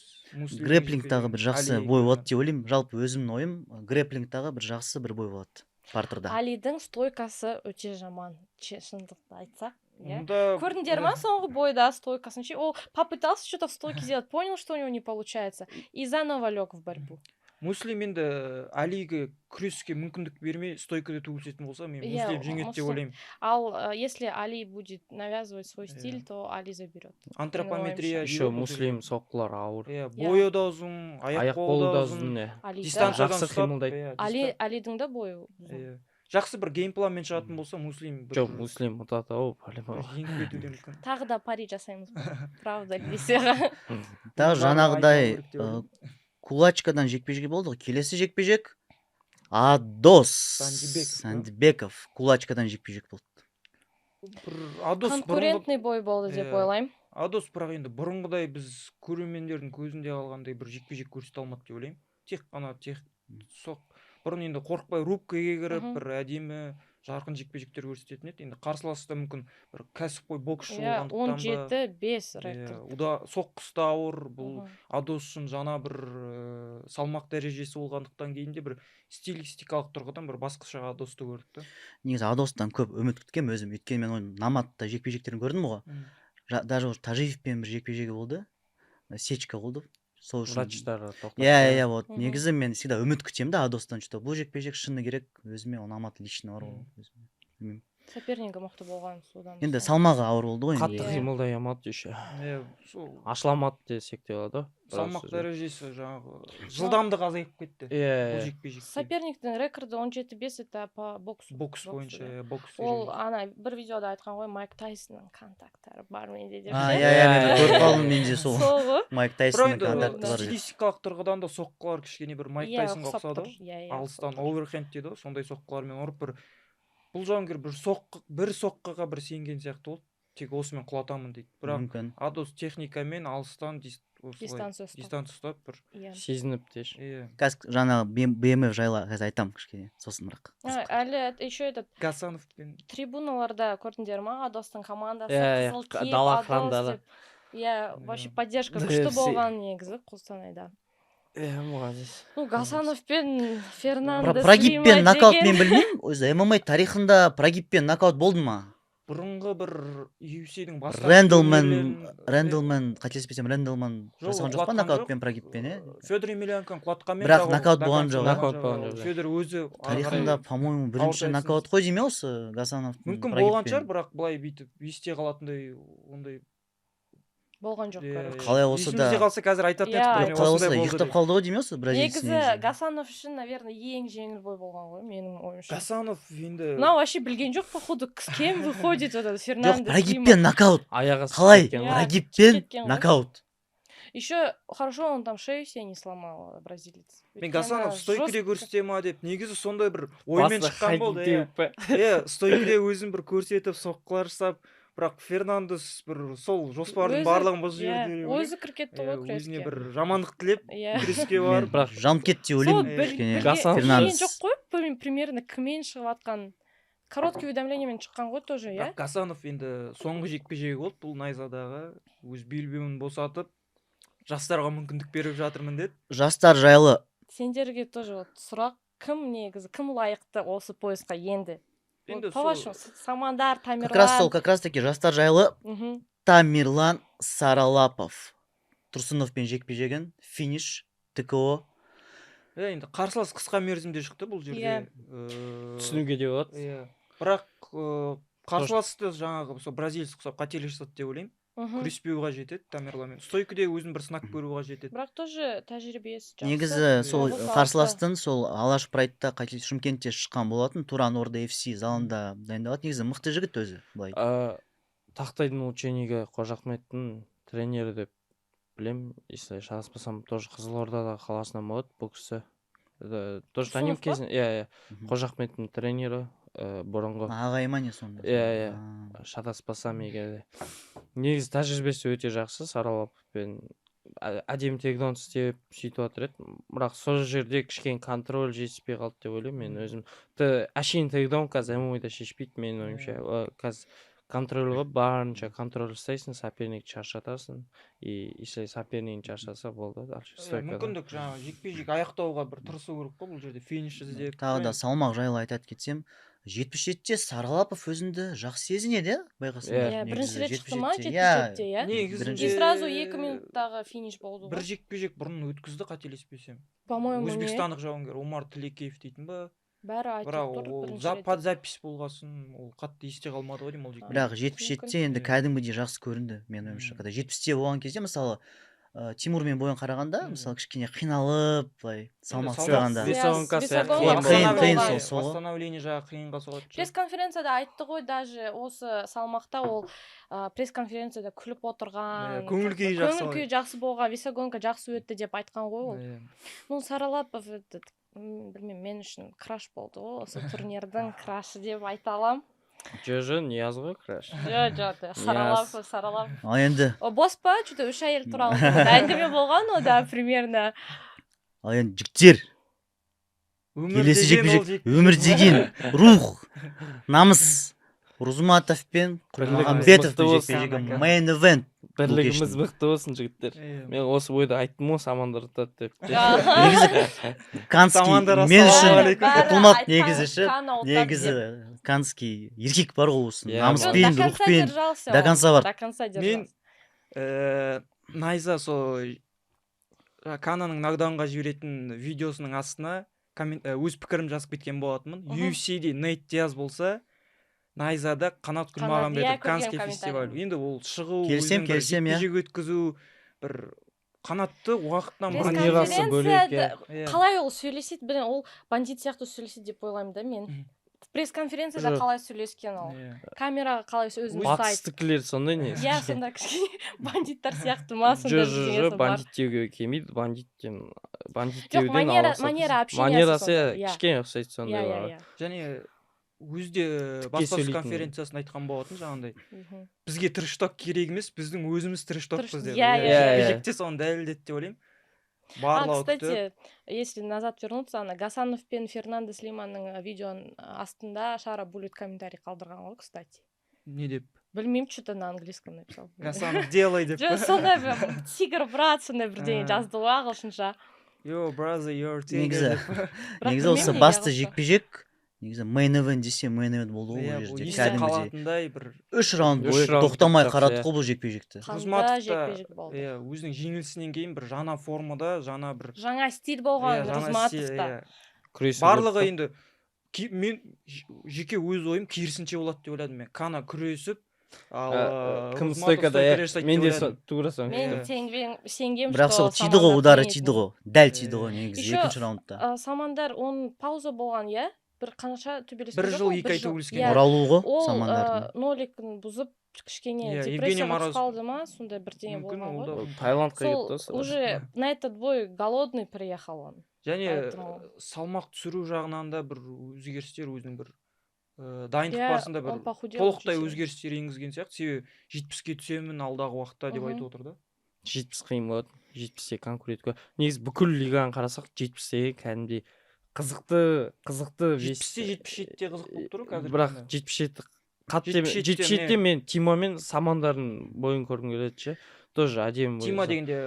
Speaker 1: Грэплингтағы бір жақсы бой болады деп ойлаймын. Жалпы өзімнің ойым, грэплингтағы бір жақсы бір бой болады партерда.
Speaker 5: Алидің стойкасы өте жаман, шындықты айтсақ. Көрдіңдер ма соңғы бойда стойкасын? Ол попытался что-то в стойке сделать, понял, что у него не получается, и заново лег в борьбу.
Speaker 3: Муслим енді Алиге күреске мүмкіндік бермей стойкада төгілсетін болса, мен Муслим жеңеді деп ойлаймын.
Speaker 5: Ал если Али будет навязывать свой стиль, то Али заберет.
Speaker 3: Антропометрия.
Speaker 2: Еще Муслим соққылар ауыр.
Speaker 3: Бойы да ұзын, аяқ қолы да ұзын.
Speaker 2: Жақсы қимылдайды.
Speaker 5: Алидің да бойы ұзын.
Speaker 3: Жақсы бір геймпланмен шығатын болса, Муслим...
Speaker 2: Жоқ, Муслим ұтады ау,
Speaker 3: жеңіп кетуі мүмкін.
Speaker 5: Тағы да пари жасаймыз. Правда, десеға.
Speaker 1: Тағы жаңағыдай кулачкадан жекпе-жек болды ғой. Келесі жекпе-жек Адос Сандибеков кулачкадан жекпе-жек болды.
Speaker 5: Конкурентный бой болды деп ойлаймын.
Speaker 3: Адос бірақ енді бұрынғыдай біз көрермендердің көзінде қалғандай бір жекпе-жек көрсете алмады деп ойлаймын. Тек қана бұрын енді қорықпай рубкаға кіріп бір әдемі жарқын жекпе-жектер көрсететін еді. Енді қарсыласы да мүмкін бір кәсіпқой боксшы болғандықтан ба.
Speaker 5: 17-5 рекорд.
Speaker 3: Соққысы да ауыр. Бұл Адос үшін жаңа бір салмақ дәрежесі болғандықтан кейін де бір стилистикалық тұрғыдан бір басқаша Адосты көрдік та.
Speaker 1: Негізі Адостан көп үміт күткенмін өзім. Өйткені мен оның Наматта жекпе-жектерін көрдім ғой. Даже Тажиевпен бір жекпе-жегі болды. Сечка болды.
Speaker 2: Врачтар
Speaker 1: тоқтап. Вот. Негізі мен всегда үміт күтемін да Адостан, что бұл жекпе-жек шыны керек, өзіме ұнамады лично бар ғой.
Speaker 5: Сопернигі мықты болған содан.
Speaker 1: Енді салмағы ауыр болды ғой.
Speaker 2: Қатты қимылдай алмады еще. Ашыламады десек те болады.
Speaker 3: Салмақ дәрежесі жаңағы жылдамдық азайып кетті. Бұл жекпе-жекте.
Speaker 5: Соперниктің рекорды 17-5 это по боксу.
Speaker 3: Бокс бойынша, бокс.
Speaker 5: Ол бір видеода айтқан ғой, Майк Тайсонның контакттары бар менде деп.
Speaker 1: Мен көріп қалдым менде сол. Майк Тайсонның контакты бар.
Speaker 3: Стилистикалық тұрғыдан да соққылар кішкене бір Майк Тайсонға ұқсады. Алыстан оверхенд дейді, сондай соққылармен ұрып бір бұл жауынгер бір соққыға бір сенген сияқты болды. Тек осымен құлатамын дейді. Бірақ Адос техникамен алыстан дистанция ұстап бір
Speaker 2: сезініп теш.
Speaker 1: Қазір жаңағы БМФ жайлы қазір айтамын кішкене, сосын бірақ.
Speaker 5: Әлі еще этот
Speaker 3: Гасановпен
Speaker 5: трибуналарда көрдіңдер ма, Адостың командасы
Speaker 2: қызыл киіп Адос деп.
Speaker 5: Вообще поддержка күшті болған негізі Қостанайда. Гасанов пен Фернандес
Speaker 1: прогибпен нокаут мен білмеймін. Өзі ММА тарихында прогибпен нокаут болды ма?
Speaker 3: Бұрынғы бір UFC-дің
Speaker 1: Рэндлмен, қателеспесем, Рэндлмен жасаған жоқ па нокаутпен прогибпен,
Speaker 3: Федор Емельянканы құлатқанмен
Speaker 1: бірақ нокаут болған
Speaker 3: жоқ. Федор өзі
Speaker 1: тарихында, по-моему, бірінші нокаут қой дейме осы Гасановтың.
Speaker 3: Мүмкін болған шығар, бірақ былай бүйтіп есте қалатындай ондай
Speaker 5: болған жоқ.
Speaker 1: Қалай болса да
Speaker 3: есімізде қалса қазір айтатын
Speaker 1: еді. Қалай болса да ұйықтап қалды ғой дейме осы бразилец.
Speaker 5: Негізі Гасанов үшін, наверное, ең жеңіл бой болған ғой менің ойымша.
Speaker 3: Гасанов енді
Speaker 5: мынау вообще білген жоқ, походу, с кем выходит этот Фернандес.
Speaker 1: Жоқ, прогибпен нокаут. Қалай? Прогибпен нокаут.
Speaker 5: Еще хорошо, он там шею себе не сломал, бразилец.
Speaker 3: Мен Гасанов стойкіде көрсете ма деп, негізі сондай бір оймен шыққан болды. Стойкіде өзін бір көрсетіп, соққылар жасап, бірақ Фернандес бір сол жоспардың барлығын бұзып жіберді.
Speaker 5: Өзі кіріп кетті ғой күреске.
Speaker 3: Өзіне бір жамандық тілеп, күреске барып,
Speaker 1: бірақ жанып кетті деп ойлаймын.
Speaker 5: Гасанов жоқ қой, примерно кіммен шығып атқан. Короткий уведомлениемен шыққан ғой тоже, иә?
Speaker 3: Гасанов енді соңғы жекпе-жегі болды, бұл найзадағы өз белбеуін босатып, жастарға мүмкіндік беріп жатырмын деді.
Speaker 1: Жастар жайлы.
Speaker 5: Сендерге тоже сұрақ, кім негізі, кім лайықты осы поясқа енді? По-вашему, Самандар, Тамерлан.
Speaker 1: Как раз таки жастар жайлы. Тамерлан Саралапов. Тұрсыновпен жекпе-жегін, финиш, ТКО.
Speaker 3: Енді қарсылас қысқа мерзімде шықты бұл жерде.
Speaker 2: Түсінуге де болады.
Speaker 3: Бірақ қарсыласты жаңағы бразилец құсап қателесті деп ойлаймын. Күреспеу қажет еді Тамерланмен. Стойкіде өзін бір сынақ көру қажет еді.
Speaker 5: Бірақ тоже тәжірибесі жақсы.
Speaker 1: Негізі сол қарсыластың сол Алаш Прайдта Шымкентте шыққан болатын, Туран Орда FC залында дайындалады. Негізі мықты жігіт өзі былай.
Speaker 2: Тақтайдың ученигі Қожа Ахметтің тренері деп білем, если шатаспасам, тоже Қызылордадағы қаласынан болады бұл кісі. тоже танимын
Speaker 5: Тұрсынов па?
Speaker 2: кезінде, иә, Қожа Ахметтің тренері, бұрынғы.
Speaker 1: Ағайы ма не сонда?
Speaker 2: Иә, шатаспасам егер. Негізі тәжірибесі өте жақсы, Саралаповпен әдемі тейкдаун істеп сөйтіп жатыр еді. Бірақ сол жерде кішкене контроль жетіспей қалды деп ойлаймын мен өзім. Әшейін тейкдаун қазір ММА-да шешпейді менің ойымша. Қазір контрольға барынша контроль жасайсың, соперник шаршатасың. И если соперник шаршаса болды дальше стойкада.
Speaker 3: Мүмкіндік жаңағы жекпе-жек аяқтауға бір тырысу керек қой бұл жерде, финиш іздеп.
Speaker 1: Тағы да салмақ жайлы айтады кетсем, 77-те Саралапов өзінді жақсы сезінеді, байқасаңдар.
Speaker 5: Иә, бірінші рет шықты ма
Speaker 1: 77-те?
Speaker 5: 77-те, иә?
Speaker 3: Негізінде
Speaker 5: И сразу 2 минуттағы финиш болды
Speaker 3: бір
Speaker 5: ғой.
Speaker 3: жекпе-жек бұрын өткізді, қателеспесем.
Speaker 5: По-моему, не.
Speaker 3: Өзбекстандық жауынгер Омар Тілекеев дейтін ба?
Speaker 5: Бәрі айтып
Speaker 3: Бірақ
Speaker 5: тұр
Speaker 3: ол
Speaker 5: бірінші рет.
Speaker 3: под запись болғасын, ол қатты есте қалмады ғой деймін ол жекпе.
Speaker 1: Бірақ 77-те енді
Speaker 3: Мүмкін.
Speaker 1: кәдімгідей жақсы көрінді менің ойымша. Когда 70-те болған кезде мысалы Тимур мен бойын қарағанда, мысалы кішкене қиналып, былай салмақ тастағанда.
Speaker 2: Весовонка сияқты.
Speaker 1: Қиын сол.
Speaker 3: Восстановление жағы қиынға соғады.
Speaker 5: Пресс-конференцияда айтты ғой, даже осы салмақта ол пресс-конференцияда күліп отырған,
Speaker 3: Көңіл күйі жақсы.
Speaker 5: көңіл күйі жақсы болған, весогонка жақсы өтті деп айтқан ғой ол.
Speaker 3: Иә.
Speaker 5: Ну, Саралапов, білмеймін, мен үшін краш болды ғой, осы турнирдің крашы деп айта аламын.
Speaker 2: Жо, Нияз ғой краш.
Speaker 5: Саралапов.
Speaker 1: Ал енді
Speaker 5: Бос па? Что-то 3 әйел туралы әңгіме болған ода примерно.
Speaker 1: ал енді жігіттер, келесі жекпе-жек өмір деген рух, намыс. Рузматов пен Құрмағамбетовтың жекпе-жегі main event.
Speaker 2: Бірлігіміз мықты болсын жігіттер. Мен осы бойда айттым ғой самандар ұтады деп.
Speaker 1: Негізі Канский мен үшін ұтылмады негізі ше. Негізі Канский еркек бар ғой осы. Намыспен, рухпен до конца бар.
Speaker 3: Мен Найза сол Кананың нокдаунға жіберетін видеосының астына өз пікірім жазып кеткен болатынмын. UFC-де Нейт Диаз болса, Найзада Қанат Құрмағамбетов Канский фестиваль. Енді ол шығу, жекпе-жек өткізу, бір Қанатты уақыттан
Speaker 2: манерасы бөлек.
Speaker 5: Қалай ол сөйлеседі, білем, ол бандит сияқты сөйлеседі деп ойлаймын да мен. Пресс-конференцияда қалай сөйлескен ол. Камераға қалай өзін ұстайды.
Speaker 2: Батыстікілер сондай не?
Speaker 5: Иә, сонда кішкене бандиттар сияқты ма?
Speaker 2: Жо, бандит деуге келмейді, бандит деуден
Speaker 5: манера общения.
Speaker 2: Манерасы кішкене ұқсайды сондай бар.
Speaker 3: Және өзде баспасөз конференциясын айтқан болатын жаңағындай. Бізге трэш-ток керек емес, біздің өзіміз трэш-токпыз деп. Жекпе-жекте соны дәлелдеді деп ойлаймын.
Speaker 5: Кстати, если назад вернуться, Гасанов пен Фернандес Лиманың видеоның астында Шара Буллет комментарий қалдырған ғой, кстати.
Speaker 3: Не деп?
Speaker 5: Білмеймін, что-то на английском написал.
Speaker 3: Гасанов делай деп.
Speaker 5: Сондай бір тигр брат, сондай бірдеңе жазды ғой ағылшынша.
Speaker 3: Yo, brother, you're tiger.
Speaker 1: Негізі осы басты жекпе-жек, негізі main event десе main event болды ғой бұл жерде.
Speaker 3: Кәдімгідей
Speaker 1: 3 раунд бойы тоқтамай қарадық қой бұл жекпе-жекті.
Speaker 5: Қандай жекпе-жек болды.
Speaker 3: Өзінің жеңілісінен кейін бір жаңа формада,
Speaker 5: жаңа стиль болған Рузматовта.
Speaker 3: Барлығы енді мен жеке өз ойым керісінше болады деп ойладым мен. Кана күресіп,
Speaker 2: кім стойкада, мен де тура соң.
Speaker 5: Мен сенгем,
Speaker 1: бірақ сол тиді ғой, удары тиді ғой, дәл тиді ғой негізі екінші раундта.
Speaker 5: Самандар, оның пауза болған, иә? Бір қанаша төбелескен
Speaker 3: жоқ. 1 жыл 2 ай төбелескен.
Speaker 1: Оралу ғой Самандардың.
Speaker 5: Ол ноликін бұзып, кішкене депрессияға қалды ма, сондай бірдеңе болған ғой.
Speaker 2: Таиландқа кетті.
Speaker 5: Сол уже на этот бой голодный приехал он.
Speaker 3: Және салмақ түсіру жағынан да бір өзгерістер, өзінің бір дайындық барысында бір толықтай өзгерістер енгізген сияқты. Себебі 70-ке түсемін алдағы уақытта деп айтып отыр да.
Speaker 2: 70 қиын болады, 70-те конкурентке. Негізі бүкіл лиганы қарасақ 70-те кәдімгідей қызықты
Speaker 3: 70-те 77-те қызық болып тұр қазір.
Speaker 2: Бірақ 77-те мен Тима мен Самандардың бойын көргім келеді ше. Тоже әдемі бой.
Speaker 3: Тима дегенде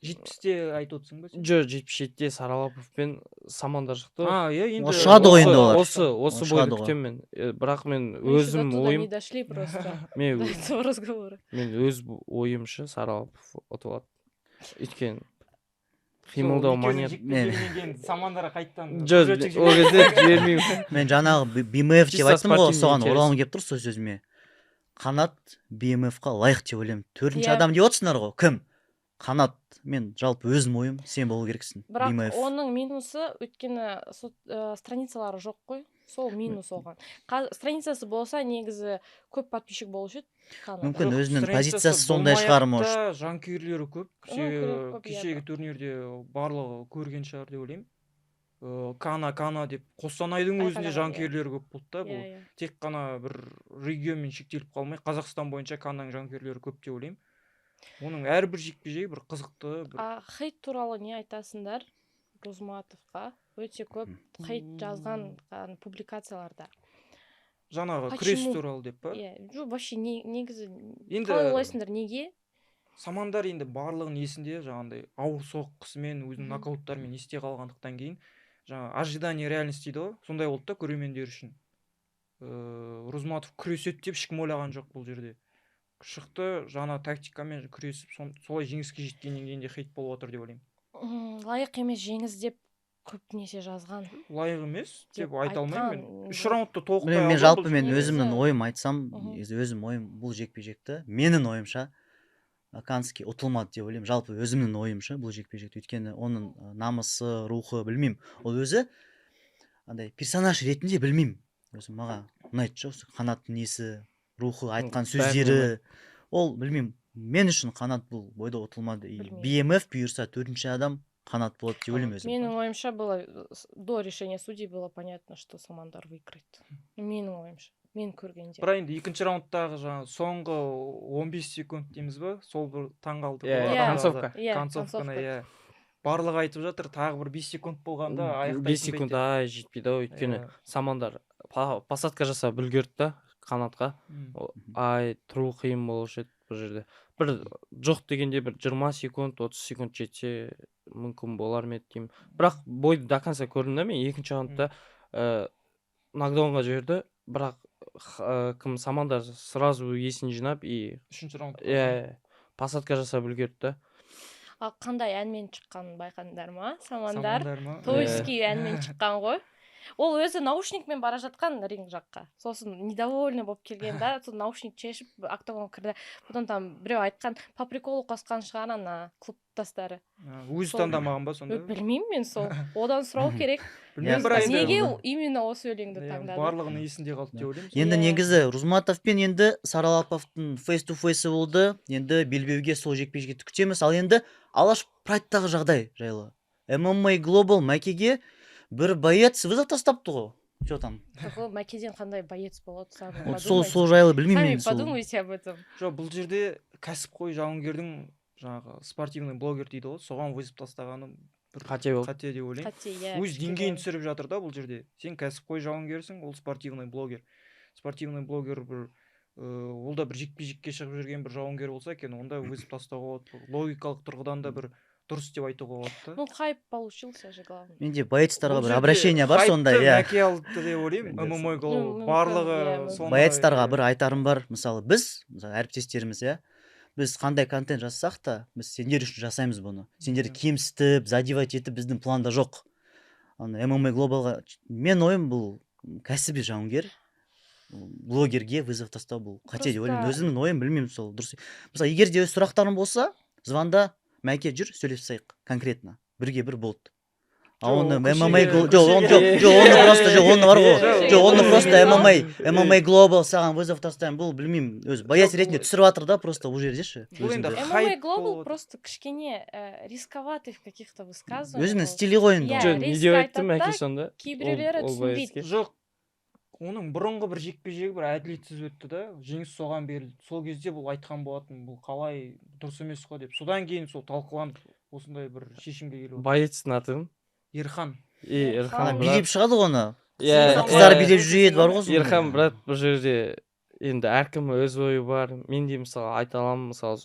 Speaker 3: 70-те айтып отырсың ба сен?
Speaker 2: Жо, 77-те Саралапов пен Самандар шықты.
Speaker 3: Енді
Speaker 1: шығады ғой енді олар.
Speaker 2: Осы бойды күтемін мен. Бірақ мен өзім ойым.
Speaker 5: Не дошли просто.
Speaker 2: Мен
Speaker 5: өз
Speaker 2: ойымша Саралапов ұтылады. Өйткені қимылдау манер.
Speaker 3: Самандарға қайттан.
Speaker 2: Жо, ол кезде жібермеймін.
Speaker 1: Мен жаңағы BMF деп айттым ғой, соған оралым келіп тұр сол сөзіме. Қанат BMF-қа лайық деп ойлаймын. 4-ші адам деп отырсыңдар ғой. Кім? Қанат. Мен жалпы өзім ойым, сен болу керексің.
Speaker 5: Бірақ оның минусы өйткені страницалары жоқ қой. Сол минус оған. Страницасы болса негізі көп подписчик болушы еді.
Speaker 1: Мүмкін өзінің позициясы сондай шығар, может.
Speaker 3: Жанкүйерлері көп. Кешегі турнирде барлығы көрген шығар деп ойлаймын. кана деп Қостанайдың өзінде
Speaker 5: Айқайлаған,
Speaker 3: жанкүйерлері көп болды да. Бұл
Speaker 5: Иә.
Speaker 3: тек қана бір регионмен шектеліп қалмай, Қазақстан бойынша кананың жанкүйерлері көп деп ойлаймын. Оның әрбір жекпе-жегі бір қызықты, бір
Speaker 5: Хейт туралы не айтасыңдар? Розматовқа өте көп хейт жазған публикацияларда.
Speaker 3: жаңағы
Speaker 5: Почему?
Speaker 3: күрес туралы деп па?
Speaker 5: Иә, жоқ, вообще негізі
Speaker 3: Енді
Speaker 5: қалай ойлайсыңдар, неге?
Speaker 3: Самандар енді барлығын есінде, жаңағындай ауыр соққысымен, өзінің нокауттарымен есте қалғандықтан кейін, жаңа ожидание реальность дейді ғой, сондай болды да көрермендер үшін. Розматов күреседі деп ешкім ойлаған жоқ бұл жерде. Шықты, жаңа тактикамен күресіп, солай жеңіске жеткеннен кейін де хейт болып отыр деп ойлаймын.
Speaker 5: Лайық емес жеңіс деп көп несе жазған.
Speaker 3: Лайық емес деп
Speaker 5: Деп
Speaker 3: айта алмаймын
Speaker 5: айтқан,
Speaker 3: мен. 3 раундта толықтай
Speaker 1: Мен
Speaker 3: алды
Speaker 1: жалпы
Speaker 3: бұл
Speaker 1: мен
Speaker 3: жекпе-жек.
Speaker 1: өзімнің
Speaker 5: негізі-
Speaker 1: ойым айтсам,
Speaker 5: Мгм.
Speaker 1: өзім ойым бұл жекпе-жекті менің ойымша Канский ұтылмады деп ойлаймын. Жалпы өзімнің ойымша бұл жекпе-жекті, өйткені оның намысы, рухы, білмеймін. Ол өзі андай персонаж ретінде білмеймін. Өзі маған ұнайды жоқ, осы қанаттың несі, рухы, айтқан
Speaker 2: бәріне
Speaker 1: сөздері. Ол білмеймін. Мен үшін қанат бұл бойда ұтылмады. И
Speaker 5: Білмеймін.
Speaker 1: BMF бұйырса 4-ші адам қанат болады деп ойлаймын өзім.
Speaker 5: Менің ойымша было до решения судей было понятно, что Самандар выиграет. Менің ойымша. Мен көргенде.
Speaker 3: Бірақ енді екінші раундтағы жаңағы соңғы 15 секунд дейміз ба, сол бір таңғалдық.
Speaker 2: Иә,
Speaker 5: Иә.
Speaker 2: концовка.
Speaker 5: Иә,
Speaker 3: Концовканы,
Speaker 5: концовка.
Speaker 3: иә. Барлығы айтып жатыр, тағы бір 5 секунд болғанда аяқтайтын
Speaker 2: 5 секунд жетпейді ау, өйткені
Speaker 3: Иә.
Speaker 2: Самандар посадка жасап үлгерді да қанатқа. Тұру қиын болушы еді бұл жерде. Бір жоқ дегенде бір 20 секунд, 30 секунд жетсе мүмкін болар ма еді деймін. Бірақ бойды до конца көрдім да мен екінші раундта нокдаунға жіберді, бірақ кім Самандар сразу есін жинап и
Speaker 3: 3-ші раунд.
Speaker 2: посадка жасап үлгерді да.
Speaker 5: Қандай әнмен шыққанын байқадыңдар ма? Самандар.
Speaker 3: Самандар ма?
Speaker 5: Тойский әнмен шыққан ғой. Ол өзі наушникмен бара жатқан ринг жаққа. Сосын недовольный болып келген да, сол наушник шешіп октагонға кірді. Потом там біреу айтқан, по приколу қосқан шығар ана клубтастары.
Speaker 3: Өзі
Speaker 5: Сол-
Speaker 3: таңдамаған ба сонда?
Speaker 5: Білмеймін мен сол. Одан сұрау керек.
Speaker 3: Білмеймін,
Speaker 1: Иә,
Speaker 3: бірақ енді
Speaker 5: Неге именно осы өлеңді
Speaker 3: иә,
Speaker 5: таңдады?
Speaker 3: барлығының есінде қалды деп ойлаймын.
Speaker 1: Енді
Speaker 5: Иә.
Speaker 1: негізі Розматовпен енді Саралаповтың face-to-face болды. Енді белбеуге сол жекпе-жекті күтеміз. Ал енді Алаш Прайдтағы жағдай жайлы. MMA Global Мәкеге бір боец вызов тастапты ғой. Что там?
Speaker 5: Жоқ, Мәкеден қандай боец болады, сами
Speaker 1: Вот
Speaker 5: подумайте.
Speaker 1: сол жайлы білмеймін
Speaker 5: Сами
Speaker 1: мен сол.
Speaker 5: подумайте об этом.
Speaker 3: Жоқ, бұл жерде кәсіпқой жауынгердің жаңағы спортивный блогер дейді ғой, соған вызов тастағаны бір
Speaker 2: Қате болды.
Speaker 3: қате деп ойлаймын.
Speaker 5: Қате, иә.
Speaker 3: Өз деңгейін түсіріп жатыр да бұл жерде. Сен кәсіпқой жауынгерсің, ол спортивный блогер. Спортивный блогер бір ол да бір жекпе-жекке шығып жүрген бір жауынгер болса екен, онда вызов тастауға болады. Логикалық тұрғыдан да бір дұрыс деп айтуға болады да.
Speaker 5: Ну, хайп получился же, главное.
Speaker 1: Менде боецтарға
Speaker 3: Бұл
Speaker 1: бір
Speaker 3: жерде
Speaker 1: обращение бар сонда,
Speaker 3: хайпты
Speaker 1: иә.
Speaker 3: Мәке алды деп ойлаймын.
Speaker 1: Менде
Speaker 3: ММА Global
Speaker 5: мүмкін,
Speaker 3: барлығы
Speaker 5: иә,
Speaker 3: сондай.
Speaker 1: Боецтарға бір айтарым бар. Мысалы біз, әріптестеріміз, иә. Біз қандай контент жасасақ та, біз сендер үшін жасаймыз бұны. Сендерді кемсітіп, задевать етіп біздің планда жоқ. MMA Globalға мен ойым бұл кәсіби жауынгер. Блогерге вызов тастау бұл қате деп ойлаймын.
Speaker 5: Просто-
Speaker 1: Өзімнің ойым білмеймін сол дұрыс. Мысалы, егер де өз сұрақтарың болса, звонда Мәке жүр, сөйлесіп сайық конкретно. Бірге бір болды. А
Speaker 3: Жоқ,
Speaker 1: оны
Speaker 3: ол көшеге-
Speaker 1: MMA
Speaker 3: көшеге-
Speaker 1: оны просто жоқ, оны бар ғой.
Speaker 3: Жоқ,
Speaker 1: Жоқ, оны
Speaker 3: ол
Speaker 1: просто
Speaker 3: MMA
Speaker 1: MMA Global саған вызов тастаймын. Бұл білмеймін, өзі боец
Speaker 3: Жоқ,
Speaker 1: ретінде
Speaker 3: бұл-
Speaker 1: түсіріп жатыр да, просто бұл жерде ше.
Speaker 3: Бұл енді
Speaker 1: өзінде.
Speaker 5: MMA
Speaker 3: хайп
Speaker 5: Global
Speaker 3: болып-
Speaker 5: просто кішкене рисковатый в каких-то высказываниях.
Speaker 1: Өзінің стилі ғой енді.
Speaker 5: Иә,
Speaker 2: Жоқ, не
Speaker 5: риск
Speaker 2: деп айтты
Speaker 5: айтады да,
Speaker 2: Мәке сонда?
Speaker 5: кейбіреулері
Speaker 2: Ол
Speaker 5: түсінбейді.
Speaker 2: боецке.
Speaker 3: Жоқ, оның бұрынғы бір жекпе-жегі бір әділетсіз өтті да, жеңіс соған берілді. Сол кезде бұл айтқан болатын, бұл қалай дұрыс емес қой деп. Содан кейін сол талқыланып осындай бір шешімге келіп отыр.
Speaker 2: Боецтің атын?
Speaker 3: Ерхан.
Speaker 2: Ерхан
Speaker 1: Ана
Speaker 2: брат.
Speaker 1: билеп шығады ғой оны.
Speaker 2: Иә,
Speaker 1: Қыздар
Speaker 2: иә.
Speaker 1: билеп жүреді бар ғой. сонда.
Speaker 2: Ерхан брат бұл жерде енді әркім өз ойы бар. Мен де мысалы айта аламын, мысалы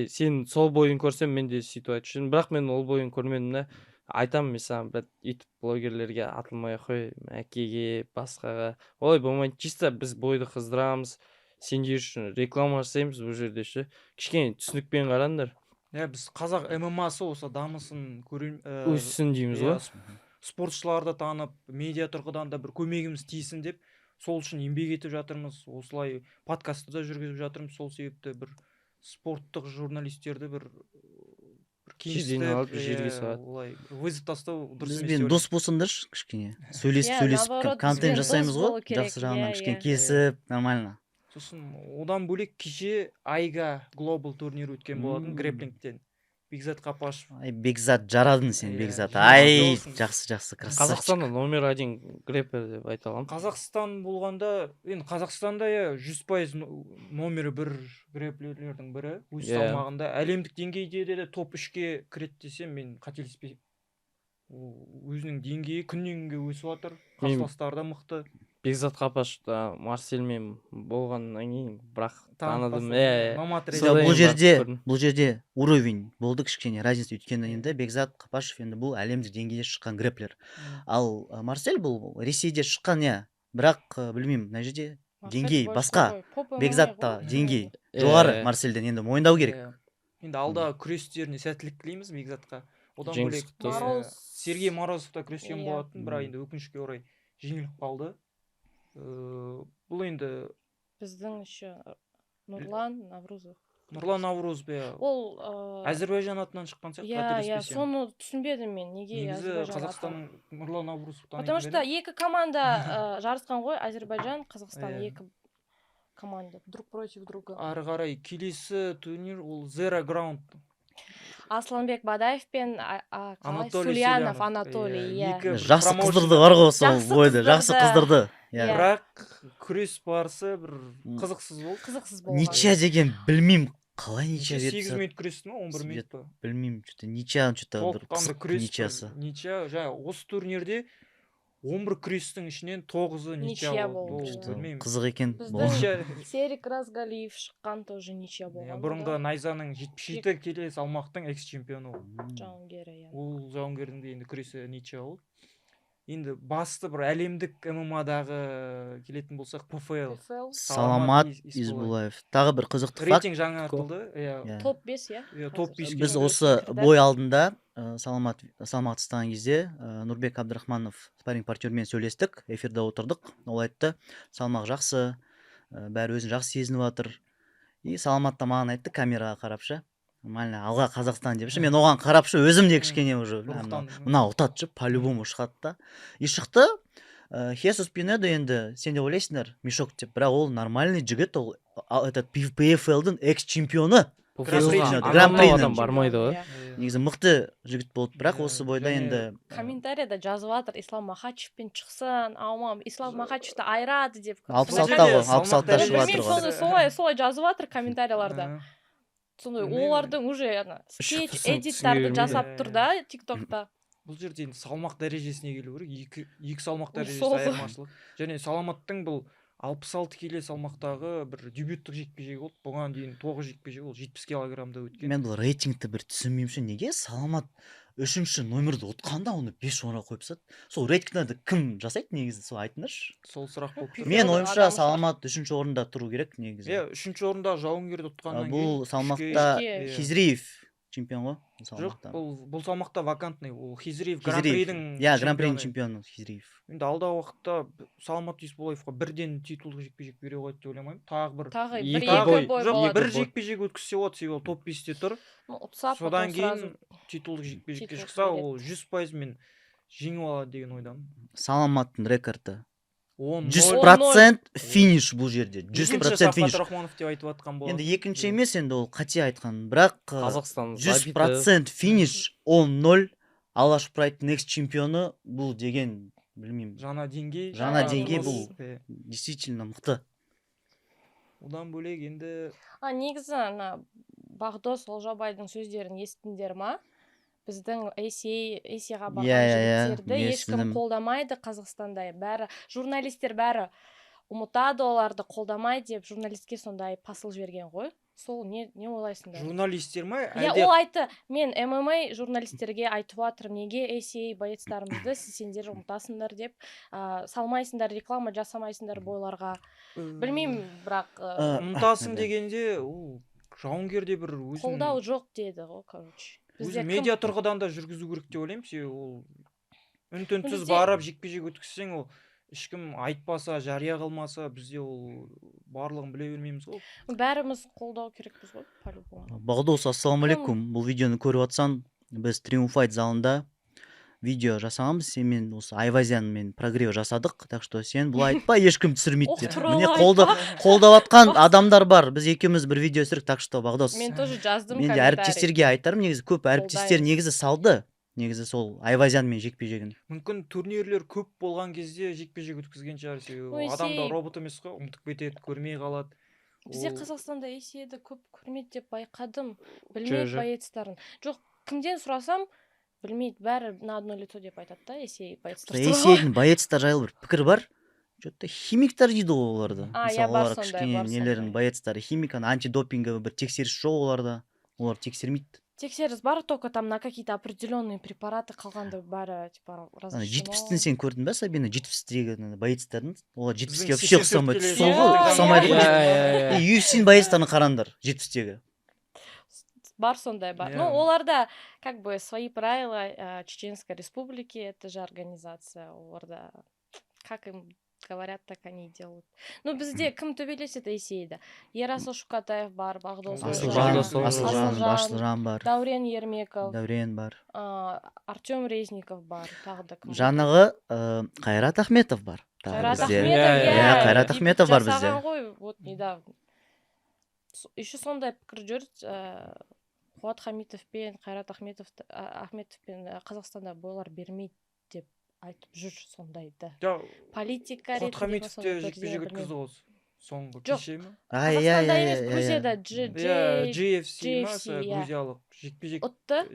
Speaker 2: сен сол бойын көрсем мен де сөйтіп айтып жүрмін, бірақ мен ол бойын көрмедім да. Айтамын мен саған, брат, YouTube блогерлерге атылмай ақ қой, Мәкеге, басқаға. Олай болмайды, чисто біз бойды қыздырамыз, сендер үшін реклама жасаймыз бұл жерде ше. Кішкене түсінікпен қараңдар.
Speaker 3: Иә, біз қазақ ММА-сы осы дамысын
Speaker 2: Өссін дейміз ғой.
Speaker 3: Спортшыларды танып, медиа тұрғыдан да бір көмегіміз тиісін деп, сол үшін еңбек етіп жатырмыз. Осылай подкастты да жүргізіп жатырмыз. Сол себепті бір спорттық журналистерді бір
Speaker 2: Жерден алып жерге салады.
Speaker 3: Олай вызов тастау дұрыс емес.
Speaker 1: Бізбен
Speaker 3: деп
Speaker 1: дос болсаңдаршы кішкене. Сөйлесіп,
Speaker 5: Иә,
Speaker 1: сөйлесіп
Speaker 5: наоборот,
Speaker 1: контент
Speaker 5: бізбен
Speaker 1: жасаймыз
Speaker 5: дос
Speaker 1: ғой.
Speaker 5: болу керек,
Speaker 1: Жақсы жағынан
Speaker 5: иә,
Speaker 1: кішкене
Speaker 5: иә.
Speaker 1: келісіп, нормально.
Speaker 3: Сосын одан бөлек кеше Айга Global турнирі өткен болатын грэплингтен. Бекзат Қапашев.
Speaker 1: Ай, Бекзат жарадың сен,
Speaker 3: Иә,
Speaker 1: Бекзат.
Speaker 3: жиырма
Speaker 1: Ай,
Speaker 3: тоғызсың.
Speaker 1: жақсы, красавчик.
Speaker 2: Қазақстанда номер 1 грэпер деп айта аламын.
Speaker 3: Қазақстан болғанда, енді Қазақстанда 100% номері бір грэплерлердің бірі, өз салмағында. Әлемдік деңгейде де топ 3-ке кіреді десем, мен қателеспеймін. Өзінің деңгейі күннен күнге өсіп жатыр. Қарсыластары да мықты.
Speaker 2: Бекзат Қапашев та Марсельмен болғаннан кейін бірақ таныдым.
Speaker 1: Бұл жерде уровень болды кішкене разница, өйткені енді Бекзат Қапашев енді бұл әлемдік деңгейде шыққан грэплер. Ал Марсель бұл Ресейде шыққан, бірақ білмеймін, мына жерде деңгей басқа. Бекзатта деңгей жоғары Марсельден, енді мойындау керек.
Speaker 3: Енді алда күрестеріне сәттілік тілейміз Бекзатқа. Одан
Speaker 2: Жеңіс
Speaker 3: бөлек
Speaker 2: құтты.
Speaker 3: Сергей Морозов та күрескен болатын, бірақ енді өкінішке орай жеңіліп қалды. Бұл енді
Speaker 5: біздің еще Нұрлан Наврузов.
Speaker 3: Нұрлан Наврузов
Speaker 5: Ол
Speaker 3: Әзербайжан атынан шыққан сияқты, қателеспесем.
Speaker 5: соны түсінбедім мен, неге
Speaker 3: негізі Қазақстанның Нұрлан Наврузов
Speaker 5: Потому что екі команда жарысқан ғой, Әзербайжан, Қазақстан, екі команда друг против друга.
Speaker 3: Ары қарай келесі турнир ол Zero Ground.
Speaker 5: Асланбек Бадаев пен Сулянов Анатолий.
Speaker 1: Жақсы қыздырды бар ғой сол бойды, жақсы қыздырды.
Speaker 3: Бірақ күрес барысы бір қызықсыз болды.
Speaker 1: Ничья деген білмеймін, қалай ничья
Speaker 3: 8 минут күресті ма, 11 минут па?
Speaker 1: Білмеймін, ничья бір қызық ничьясы.
Speaker 3: Ничья, осы турнирде 11 күрестің ішінен 9-ы ничья болды.
Speaker 1: Қызық екен.
Speaker 5: Біздің Серик Разгалиев шыққан тоже ничья болған.
Speaker 3: Бұрынғы Найзаның 77 келі салмақтың экс-чемпионы ол.
Speaker 5: Жауынгері.
Speaker 3: Ол жауынгердің де енді күресі ничья болды. Енді басты бір әлемдік ММА-дағы келетін болсақ, ПФЛ.
Speaker 1: Саламат Избулаев. Тағы бір қызықты факт.
Speaker 3: Рейтинг жаңартылды.
Speaker 5: Топ 5,
Speaker 3: Топ 5.
Speaker 1: Біз осы бой алдында салмақты ұстаған кезде Нұрбек Абдрахманов спарринг партнермен сөйлестік, эфирде отырдық. Ол айтты, салмақ жақсы, бәрі өзін жақсы сезініп жатыр. И Саламат та маған айтты, камераға қарапшы, нормально, алға Қазақстан депші. Мен оған қарапшы, өзім де кішкене уже мына ұтатшы, по-любому шығады да. И шықты. Хесус Пинедо енді сен де ойлайсыңдар, мешок деп, бірақ ол нормальный жігіт, ол этот PFL-дің экс-чемпионы.
Speaker 2: Гран-придан бармайды ғой.
Speaker 1: Негізі мықты жігіт болды, бірақ осы бойда енді
Speaker 5: комментарияда жазып жатыр, Ислам Махачевпен шықсын, аумам, Ислам Махачевті айырады деп.
Speaker 1: 56-та шығып жатыр ғой.
Speaker 5: Солай жазып жатыр комментарияларда. Сондай олардың уже скетч эдиттарды жасап тұр да TikTokта.
Speaker 3: Бұл жерде салмақ дәрежесіне келу керек, екі салмақ дәрежесі айырмашылық. Және Саламаттың бұл 66 келі салмақтағы бір дебюттік жекпе-жегі болды. Бұған дейін 9 жекпе-жегі ол 70 килограммда өткен.
Speaker 1: Мен бұл рейтингті бір түсінмеймін, неге Саламат 3-ші номерді ұтқанда оны 5 орынға қойыпсады. Сол рейтингті кім жасайды негізі, сол айтыңдаршы.
Speaker 3: Сол сұрақ болып тұр.
Speaker 1: Мен ойымша Саламат 3-ші орында тұру керек негізі.
Speaker 3: 3-ші орында жауынгерді ұтқаннан кейін.
Speaker 1: Бұл салмақта Хизриев чемпион ғой.
Speaker 3: Жоқ, бұл салмақта вакантный. Ол Хизриев Гран-придің
Speaker 1: чемпионы Хизриев.
Speaker 3: Енді алдағы уақытта Саламат Избулаевқа бірден титулдық жекпе-жек бере қойды деп ойламаймын. Тағы бір жекпе-жек өткізсе болады, себебі ол топ 5-те тұр. Содан кейін титулдық жекпе-жекке шықса, ол 100% мен жеңіп алады деген ойдамын.
Speaker 1: Саламаттың рекорды 100% финиш бұл жерде. 100% финиш. Енді екінші емес, енді ол қате айтқан, бірақ 100% финиш 10-0 Алаш Прайдтың экс-чемпионы бұл деген, білмеймін.
Speaker 3: Жаңа
Speaker 1: деңгей бұл действительно мықты.
Speaker 3: Одан бөлек енді
Speaker 5: негізі Бағдос Олжабайдың сөздерін естіңдер ма? Біздің ACA-ға барған жігіттерді ешкім қолдамайды Қазақстанда. Бәрі журналистер бәрі ұмытады оларды, қолдамайды деп журналистке сондай пасыл жіберген ғой. Сол не ойлайсыңдар?
Speaker 3: Журналистер ма?
Speaker 5: Ол айтты, мен ММА журналистерге айтып жатырмын, неге ACA боецтарымызды сендер ұмытасыңдар деп, салмайсыңдар, реклама жасамайсыңдар бойларға. Білмеймін, бірақ
Speaker 3: ұмытасың дегенде жауынгерде бір өзін
Speaker 5: қолдау жоқ деді ғой, короче.
Speaker 3: Өзі медиа тұрғыдан да жүргізу керек деп ойлаймын, себебі ол үн-түнсіз барып жекпе-жек өткізсең, ол ешкім айтпаса, жария қылмаса, бізде ол барлығын біле бермейміз ғой.
Speaker 5: Бәріміз қолдау керекпіз ғой, по-любому.
Speaker 1: Бағдос, ассаламалейкум. Бұл видеоны көріп жатсаң, біз Триумфайт залында видео жасағанбыз, сенімен осы Айвазиямен прогрев жасадық, так что сен бұлай айтпа, ешкім түсірмейді деп. Міне қолдаватқан адамдар бар, біз екеуміз бір видео түсірдік, так что Бағдос,
Speaker 5: Мен тоже жаздым
Speaker 1: мен де әріптестерге айтарым, негізі көп әріптестер негізі салды, негізі сол Айвазянмен жекпе-жегін.
Speaker 3: Мүмкін турнирлер көп болған кезде жекпе-жек өткізген шығар, себебі адамда робот емес қой, ұмытып кетеді, көрмей қалады.
Speaker 5: Бізде Қазақстанда Есейді көп көрмейді деп байқадым, білмейді боецтарын. Жоқ, кімден сұрасам, білмейді, бәрі на одно лицо деп айтады да, Есей боецтар.
Speaker 1: Есейдің боецтар жайлы бір пікір бар. Что-то химиктар дейді ғой оларды.
Speaker 5: Я бар
Speaker 1: Мысалы,
Speaker 5: сондай,
Speaker 1: кішкене
Speaker 5: бар
Speaker 1: нелердің
Speaker 5: сондай.
Speaker 1: боецтары химик, антидопинговый бір тексеріс жоқ оларда. Олар тексермейді.
Speaker 5: Тексеріс бар, только там на какие-то определенные препараты қалғанда бәрі типа разрешено.
Speaker 1: Жетпістің сен көрдің бе, Сабина, жетпістегі боецтардың? Олар жетпіске
Speaker 3: Біздің
Speaker 1: вообще ұқсамайды.
Speaker 3: 80
Speaker 1: Сол ғой,
Speaker 3: келі
Speaker 1: ұқсамайды ғой.
Speaker 2: Иә.
Speaker 1: UFC-ның боецтарын қараңдар, жетпістегі.
Speaker 5: Бар сондай бар. Ну,
Speaker 3: Yeah.
Speaker 5: оларда как бы свои правила Чеченской Республики, это же организация. Оларда, как им говорят, так они и делают. Ну, бізде кім төбелеседі Есейді? Ерасыл Шукатаев бар, Бағдос
Speaker 1: Асылжан бар,
Speaker 5: Даурен Ермеков,
Speaker 1: Дәурен бар.
Speaker 5: Артем Резников бар, тағы да кім?
Speaker 1: Жанығы Қайрат Ахметов бар.
Speaker 5: Қайрат
Speaker 1: Бізде.
Speaker 5: Ахметов,
Speaker 1: Иә, Қайрат Ахметов бар бізде.
Speaker 5: Жасаған ғой, вот недавно. Еще сондай пікір жүрді, Қуат Хамитовпен, Қайрат Ахметовпен Қазақстанда бойлар бермейді деп айтып жүр сондайды. Политика
Speaker 3: Қуат Хамитов те жекпе-жек өткізді ғой соңғы кеше ме?
Speaker 5: Қазақстанда емес, Грузияда
Speaker 3: GFC ма, грузиялық жекпе-жек
Speaker 5: ұтты,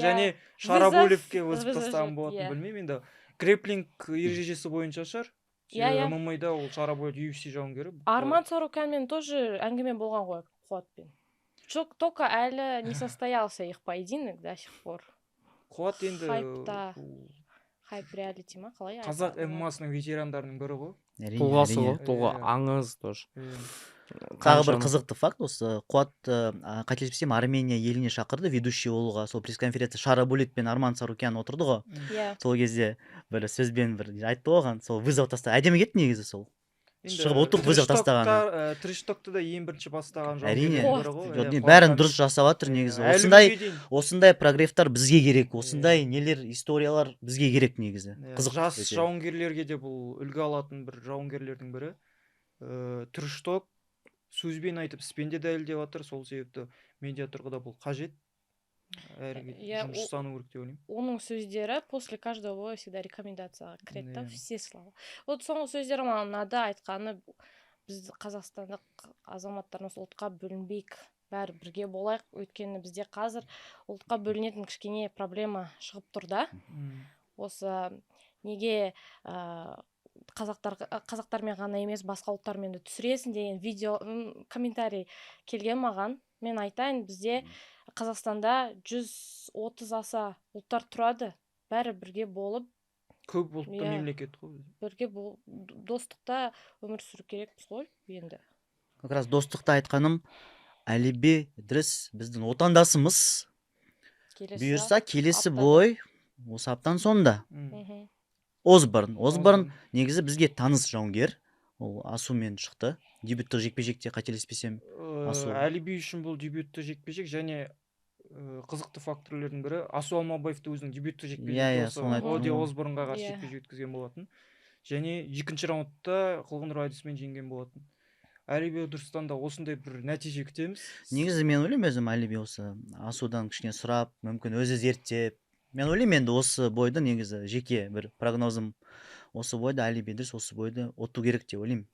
Speaker 3: және Шарабулевке өзіп
Speaker 5: вызов
Speaker 3: тастаған
Speaker 5: жеп,
Speaker 3: болатын,
Speaker 5: иә.
Speaker 3: білмеймін енді. Греплинг ережесі бойынша шығар.
Speaker 5: Иә.
Speaker 3: ММА-да ол Шарабулев UFC жауынгері.
Speaker 5: Арман Сарукянмен тоже әңгіме болған ғой Қуатпен. Только әлі не состоялся их поединок до сих пор.
Speaker 3: Қуат енді
Speaker 5: хайп реалити ма, қалай?
Speaker 3: қазақ ММА-сының ветерандарының бірі ғой.
Speaker 2: Тұлғасы ғой, тұлға аңыз тоже.
Speaker 1: Тағы бір қызықты факт осы, Қуат қателеспесем Армения еліне шақырды ведущий болуға, сол пресс-конференция Шарабулет пен Арман Сарукян отырды ғой. Сол кезде бір сөзбен бір айтты оған, сол вызов тастады. Әдемі кетті негізі сол. Шығып отырып вызов тастағаны.
Speaker 3: Триштокты да ең бірінші бастаған
Speaker 1: Әрине,
Speaker 3: жауынгерлер ғой.
Speaker 1: бәрін дұрыс жасап жатыр негізі. Осындай прогревтар бізге керек, осындай нелер, историялар бізге керек негізі. Қызық.
Speaker 3: Жас жауынгерлерге де бұл үлгі алатын бір жауынгерлердің бірі. Тришток сөзбен айтып, іспен де дәлелдеп жатыр, сол себепті медиа тұрғыда бұл қажет. Жұмыс жасану керек деп ойлаймын.
Speaker 5: Оның сөздері после каждого боя всегда рекомендацияға кіреді да, все слова. Вот соңғы сөздері маған ұнады, айтқаны біз қазақстандық азаматтарымыз ұлтқа бөлінбейік, бәрі бірге болайық, өйткені бізде қазір ұлтқа бөлінетін кішкене проблема шығып тұр да. Осы неге қазақтармен ғана емес, басқа ұлттармен де түсіресің деген видео комментарий келген маған. Мен айтайын, бізде Қазақстанда 130 аса ұлттар тұрады, бәрі бірге болып.
Speaker 3: Көп ұлтты мемлекет қой.
Speaker 5: Бірге достықта өмір сүру керекпіз ғой енді.
Speaker 1: Как раз достықта айтқаным, Әлиби Идрис біздің отандасымыз. Бұйырса келесі бой осы аптаның соңында. Осборн негізі бізге таныс жауынгер. Ол Асумен шықты. Дебюттік жекпе-жекте қателеспесем.
Speaker 3: Әлиби үшін бұл дебюттік жекпе-жек және қызықты факторлердің бірі Асу Алмабаевты өзінің дебюттік жекпе-жегі Оди Осборнға қарсы жекпе-жек өткізген болатын. Және екінші раундта Қылғынұр Айдосмен жеңген болатын. Әлиби Идристан да осындай бір нәтиже күтеміз.
Speaker 1: Негізі мен ойлаймын өзім Әлиби осы Асудан кішкене сұрап, мүмкін өзі зерттеп. Мен ойлаймын енді осы бойды негізі жеке бір прогнозым. Осы бойды Әлиби Идрис осы бойды ұту керек деп ойлаймын.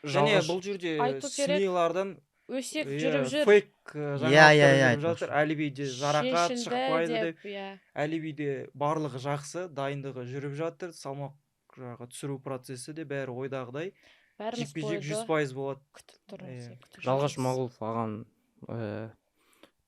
Speaker 3: Және бұл жерде семейлардан
Speaker 5: өсек жүріп жүр.
Speaker 3: Фейк жаңалықтар жатыр. Әлибиде жарақат шықпайды деп. Әлибиде барлығы жақсы, дайындығы жүріп жатыр. Салмақ түсіру процесі де бәрі ойдағыдай. Жекпе-жек 100% болады.
Speaker 2: Жалғаш Мағұлов аған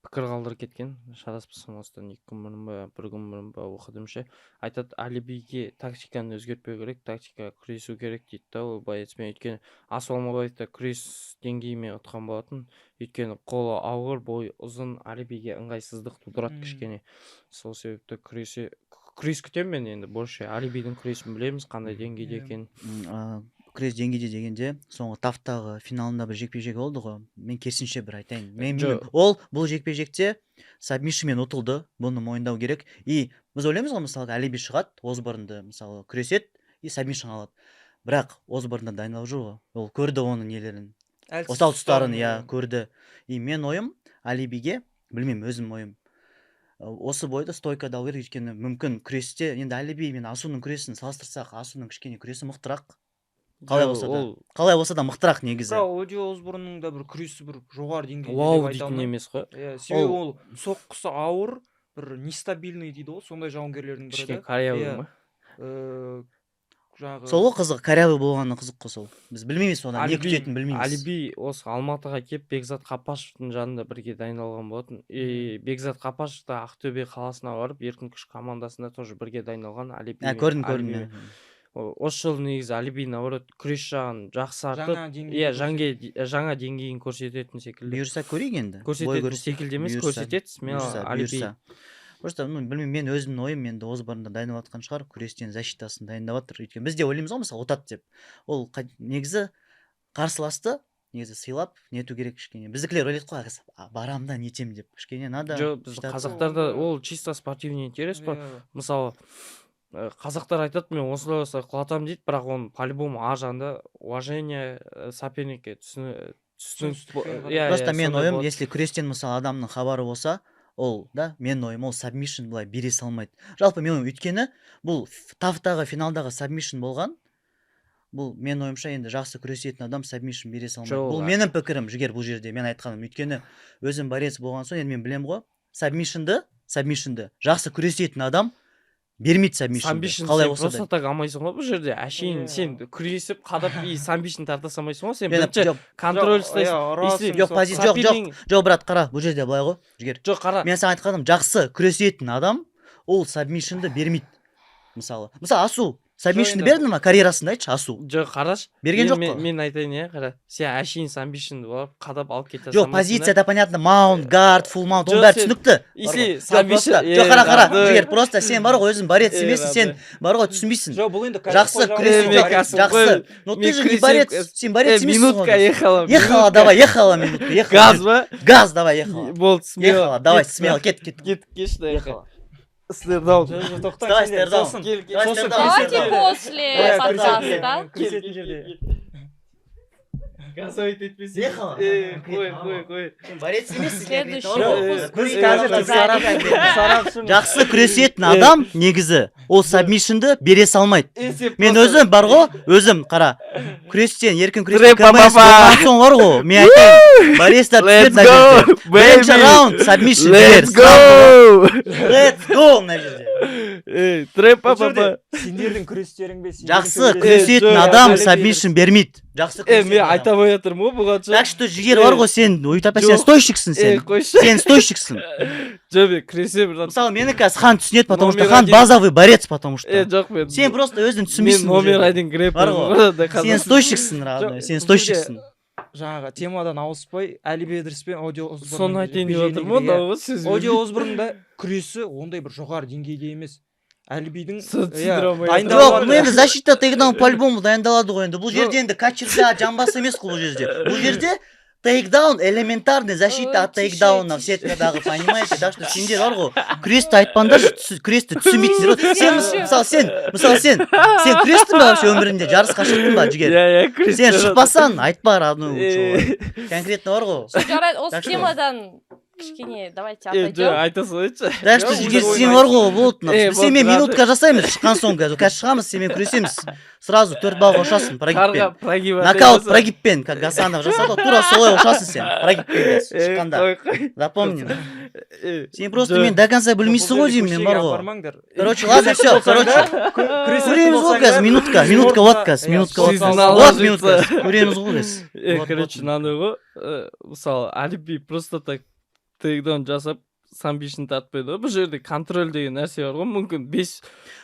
Speaker 2: пікір қалдырып кеткен, шадаспасам осыдан 2 күн бұрын ба, 1 күн бұрын ба оқыдымша. Айтады, Әлибиге тактиканы өзгертпеу керек, тактика күресу керек дейді да, ол боецпен. Өйткені Асу Алмабаевта күрес деңгейімен ұтқан болатын. Өйткені қолы ауыр, бойы ұзын, Әлибиге ыңғайсыздық тудырады кішкене. Сол себепті күрес күтемін мен енді больше. Әлибидің күресін білеміз, қандай деңгейде екенін.
Speaker 1: күрес деңгейде дегенде соңғы тафтағы финалында бір жекпе жек болды ғой, мен керісінше бір айтайын, мен
Speaker 2: Жоқ.
Speaker 1: ол бұл жекпе жекте сабмишнмен ұтылды, бұны мойындау керек. И біз ойлаймыз ғой, мысалы Алиби шығады, Осборнды мысалы күреседі и сабмишн алады, бірақ Осборнда дайындалып жүр ғой, ол көрді оның нелерін, осал тұстарын, иә, көрді. И мен ойым Алибиге, білмеймін, өзім ойым, осы бойда стойка дау керек, өйткені мүмкін күресте енді Алиби мен Асуның күресін салыстырсақ, Асуның кішкене күресі мықтырақ. Қалай болса да мықтырақ негізі.
Speaker 3: Бірақ Оди Осборнның да бір күресі бір жоғары деңгейде
Speaker 2: Вау дейтін емес қой.
Speaker 3: себебі ол соққысы ауыр, бір нестабильный дейді ғой, сондай жауынгерлердің бірі.
Speaker 2: Кішкене корявый ма?
Speaker 1: Сол қызық, корявый болғаны қызық қой сол. Біз білмейміз содан, не күтетінін білмейміз.
Speaker 2: Алиби осы Алматыға келіп Бекзат Қапашевтың жанында бірге дайындалған болатын. Бекзат Қапашев та Ақтөбе қаласына барып, еркін күш командасында тоже бірге дайындалған. Алиби.
Speaker 1: Көрдім.
Speaker 2: Осы жыл негізі Алиби наоборот күрес жағын жақсартып, жаңа деңгейін көрсететін секілді.
Speaker 1: Бұйырса көрейік енді.
Speaker 2: Көрсететін секілді емес, көрсетеді. Мен Алиби.
Speaker 1: Просто білмеймін, мен өзімнің ойым, енді Осборнда дайындап жатқан шығар, күрестен защитасын дайындап жатыр. Өйткені біз де ойлаймыз ғой, мысалы ұтады деп. Ол негізі қарсыласты негізі сыйлап нету керек кішкене. Біздікілер ойлайды ғой, барам да нетем деп. Кішкене надо.
Speaker 2: Жоқ, біз қазақтарда ол чисто спортивный интерес қой. Мысалы қазақтар айтады, мен осылай құлатамын дейді, бірақ оны по-любому ар жағында уважение соперникке түсінік.
Speaker 1: Просто мен ойым, если күрестен мысалы адамның хабары болса, ол да мен ойым, ол сабмишн былай бере салмайды. Жалпы мен ойым, өйткені бұл тафтағы финалдағы сабмишн болған, бұл мен ойымша енді жақсы күресетін адам сабмишн бере салмайды. Бұл менің пікірім, Жігер, бұл жерде мен айтқаным. Өйткені өзім борец болған соң, енді мен білем ғой, сабмишнді жақсы күресетін адам бермейді сабмишнді. Қалай болса да.
Speaker 2: Просто так алмайсың ғой бұл жерде. Әшейін сен күресіп, қадап и сабмишн тарта салмайсың ғой. Сен бірінші контроль ұстайсың.
Speaker 1: Жоқ, брат, қара, бұл жерде былай ғой, Жігер.
Speaker 2: Жоқ, қара.
Speaker 1: Мен саған айтқаным, жақсы күресетін адам ол сабмишнді бермейді. Мысалы Асу сабмишнді берді ма карьерасында, айтшы, Асу?
Speaker 2: Жоқ, қараш.
Speaker 1: Берген жоқ қой.
Speaker 2: Мен айтайын, қара. Сен әшейін сабмишнді болып, қадап алып кете салмайсың.
Speaker 1: Жоқ, позицияда понятно, маунт, гард, фулл маунт, оның бәрі түсінікті. Жоқ, қара, Жігер, просто сен бар ғой, өзің борец емессің, сен бар ғой, түсінбейсің. Жақсы күресетін, жақсы. Но ты же не борец, сен борец емессің ғой.
Speaker 2: Минутка ехала.
Speaker 1: Ехала минутка.
Speaker 2: Газ ба?
Speaker 1: Газ, давай, ехала.
Speaker 2: Болды, смело.
Speaker 1: Давай, смело, кет.
Speaker 2: Кешті, ехала. Стердаун.
Speaker 1: Давай, Стердаун.
Speaker 5: Давайте после подкаста.
Speaker 2: Газовый етпесе.
Speaker 1: Ехала.
Speaker 2: Қой.
Speaker 1: Борец емессің.
Speaker 5: Следующий.
Speaker 1: Жақсы күресетін адам негізі ол сабмишнді бере салмайды. Мен өзім бар ғой, өзім қара. Күрестен, еркін күрестен КМС болған соң бар ғой, мен айтайын. Борецтар түседі на жерде. Бірінші раунд сабмишн берер. Let's go на жерде.
Speaker 3: Сендердің күрестерің бе?
Speaker 1: Жақсы күресетін адам сабмишн бермейді. Жақсы күресетін
Speaker 2: мен айта қоятырмын ғой бұған.
Speaker 1: Так что Жігер бар ғой, сен сен стойщиксің сен. Сен стойщиксің.
Speaker 2: Жоқ, мен күресем.
Speaker 1: Мысалы, мені қазір Хан түсінеді, потому что Хан базовый борец, потому что.
Speaker 2: Жоқ, мен.
Speaker 1: Сен просто өзің түсінбейсің.
Speaker 2: Мен номер один грэпер.
Speaker 1: Сен стойщиксің, родной. Сен стойщиксің.
Speaker 3: Жаңағы темадан ауыспай, Алиби Эдрис пен Оди Осборн.
Speaker 2: Соны айтайын деп отырмын да, ол сөз.
Speaker 3: Оди Осборнда күресі ондай бір жоғары деңгейде емес. Алибидің
Speaker 1: Жоқ, ну енді защита тейкдаун по-любому дайындалады ғой енді. Бұл жерде енді качерда жамбас емес қой бұл жерде. Бұл жерде тейкдаун, элементарный защита от тейкдауна в сеткадағы, понимаете? Так что сендер бар ғой, күресті айтпаңдар, күресті түсінбейсіңдер. Мысалы сен күрестің ба вообще өмірінде, жарысқа шықтың ба, Жігер? Сен шықпасаң, айтпа, родной. Конкретно бар ғой.
Speaker 5: Жарайды, осы темадан кішкене давайте отойдем.
Speaker 2: Айта салайыншы.
Speaker 1: Так что Жігер, сен бар ғой, болды. Сенмен минутка жасаймыз, шыққан соң қазір шығамыз, сенмен күресеміз. Сразу 4 балға ұшасың прогибпен. Нокаут прогибпен, как Гасанов жасады, тура солай ұшасың сен, прогибпен шыққанда. Запомни. Сен просто мен до конца білмейсің ғой деймін, мен бар ғой. Короче, ладно, все, көреміз ғой қазір, минутка вот қазір, минутка. Көреміз ғой қазір.
Speaker 2: Короче, мынандай ғой, мысалы, Алиби просто так тейкдаун жасап, самбишін тартпайды ғой. Бұл жерде контроль деген нәрсе бар ғой. Мүмкін 5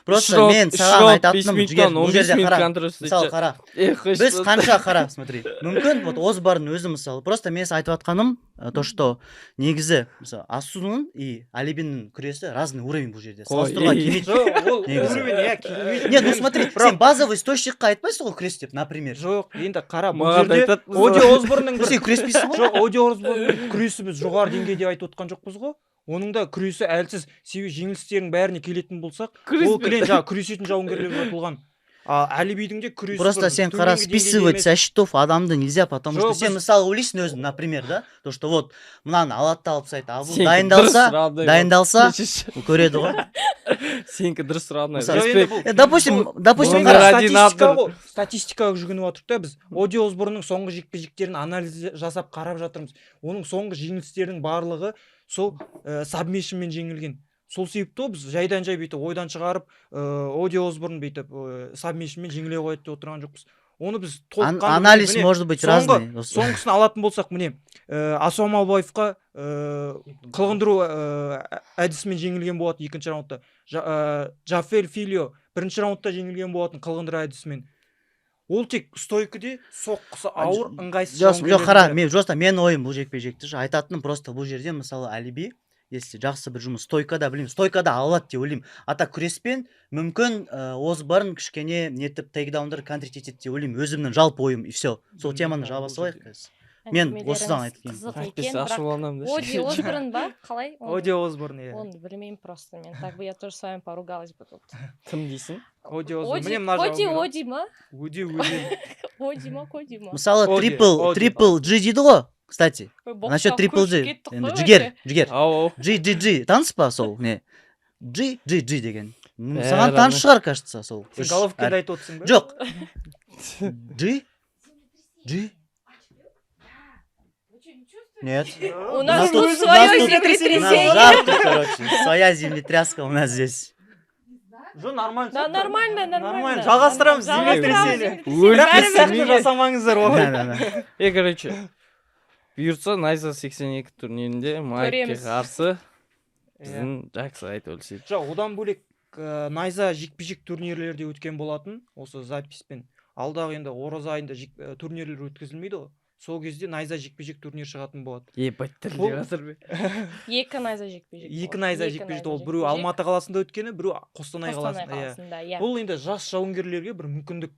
Speaker 1: Просто мен саған айтатыным, Жігер, бұл жерде қара, мысалы қара. Біз қанша қара, смотри. Мүмкін вот Озбардың өзі мысалы. Просто мен айтып атқаным, то что негізі, мысалы, Асудың и Алибиннің күресі разный уровень бұл жерде. Салыстыруға келмейді.
Speaker 3: Ол уровень келмейді.
Speaker 1: Нет, ну смотри, сен базовый источникқа айтпайсың ғой күрес деп, например.
Speaker 3: Жоқ, енді қара, бұл жерде Оди Осборнның
Speaker 1: Сен күреспейсің ғой?
Speaker 3: Жоқ, Оди Осборнның күресі біз жоғары деңгейде айтып отқан жоқпыз ғой. Оның да күресі әлсіз, себебі жеңілістердің бәріне келетін болсақ, ол клиент жаңа күресетін жауынгерлерге айтылған. Алибидің де күресі
Speaker 1: Просто сен қара списывать со счетов адамды нельзя, потому что сен мысалы ойлайсың өзің, например, да, то что вот мынаны алады алып тастайды, а бұл дайындалса көреді ғой.
Speaker 2: Сенікі дұрыс равный.
Speaker 1: Допустим,
Speaker 3: статистикаға жүгініп отырып та біз Оди Осборнның соңғы жекпе-жектерін анализ жасап қарап жатырмыз. Оның соңғы жеңілістерінің барлығы сол сабмишнмен жеңілген. Сол себепті біз жайдан жай бүйтіп ойдан шығарып, Оди Осборн бүйтіп сабмишнмен жеңіле қояды деп отырған жоқпыз. Оны біз толыққан
Speaker 1: анализ может быть разный.
Speaker 3: Соңғысын алатын болсақ, міне, Асомалбаевқа қылғындыру әдісімен жеңілген болатын екінші раундта. Джафер Филио бірінші раундта жеңілген болатын қылғындыру әдісімен. Ол тек стойкіде соққысы ауыр, ыңғайсыз.
Speaker 1: Жоқ, қара, мен ойым бұл жекпе-жекті айтатыным просто бұл жерде мысалы Алиби, если жақсы бір жұмыс стойкада, білемін, стойкада алады деп ойлаймын. Ата күреспен мүмкін Озборн кішкене нетіп тейкдаундар контрить етеді деп ойлаймын. Өзімнің жалпы ойым, и все. Сол теманы жаба салайық қазір. Мен осыдан айтып
Speaker 2: келемін.
Speaker 5: Оди Осборн ба? Қалай?
Speaker 3: Оди Осборн, иә.
Speaker 5: Оны білмеймін просто мен. Так бы я тоже с вами поругалась бы тут.
Speaker 2: Кім дейсің?
Speaker 3: Оди Осборн.
Speaker 5: Оди ма?
Speaker 3: Оди
Speaker 5: ма?
Speaker 1: Мысалы трипл G дейді ғой, кстати. Насчет трипл G. Жігер. G. Таныс па сол? Не? G деген. Саған таныс шығар, кажется, сол.
Speaker 3: Сен головкеде айтып отырсың ба?
Speaker 1: Жоқ. G. Нет.
Speaker 5: У нас тут свое землетрясение.
Speaker 1: Жарко, короче. Своя землетряска у нас здесь.
Speaker 3: Жо, нормально.
Speaker 5: Да, нормально.
Speaker 3: Жалғастырамыз землетрясение. Бірақ сәтті жасамаңыздар олай.
Speaker 2: Короче, бұйыртса Найза 82 турнирінде Майкке қарсы біздің жақсы айтып өлсейді.
Speaker 3: Жоқ, одан бөлек Найза жекпе-жек турнирлерде өткен болатын, осы записпен. Алдағы енді ораза айында турнирлер өткізілмейді ғой. Сол кезде Найза жекпе-жек турнир шығатын болады.
Speaker 2: Бәттілде жатыр бе?
Speaker 5: Екі Найза жекпе-жек.
Speaker 3: Екі Найза жекпе-жек, ол біреу Алматы қаласында өткені, біреу Қостанай қаласында. Бұл енді жас жауынгерлерге бір мүмкіндік,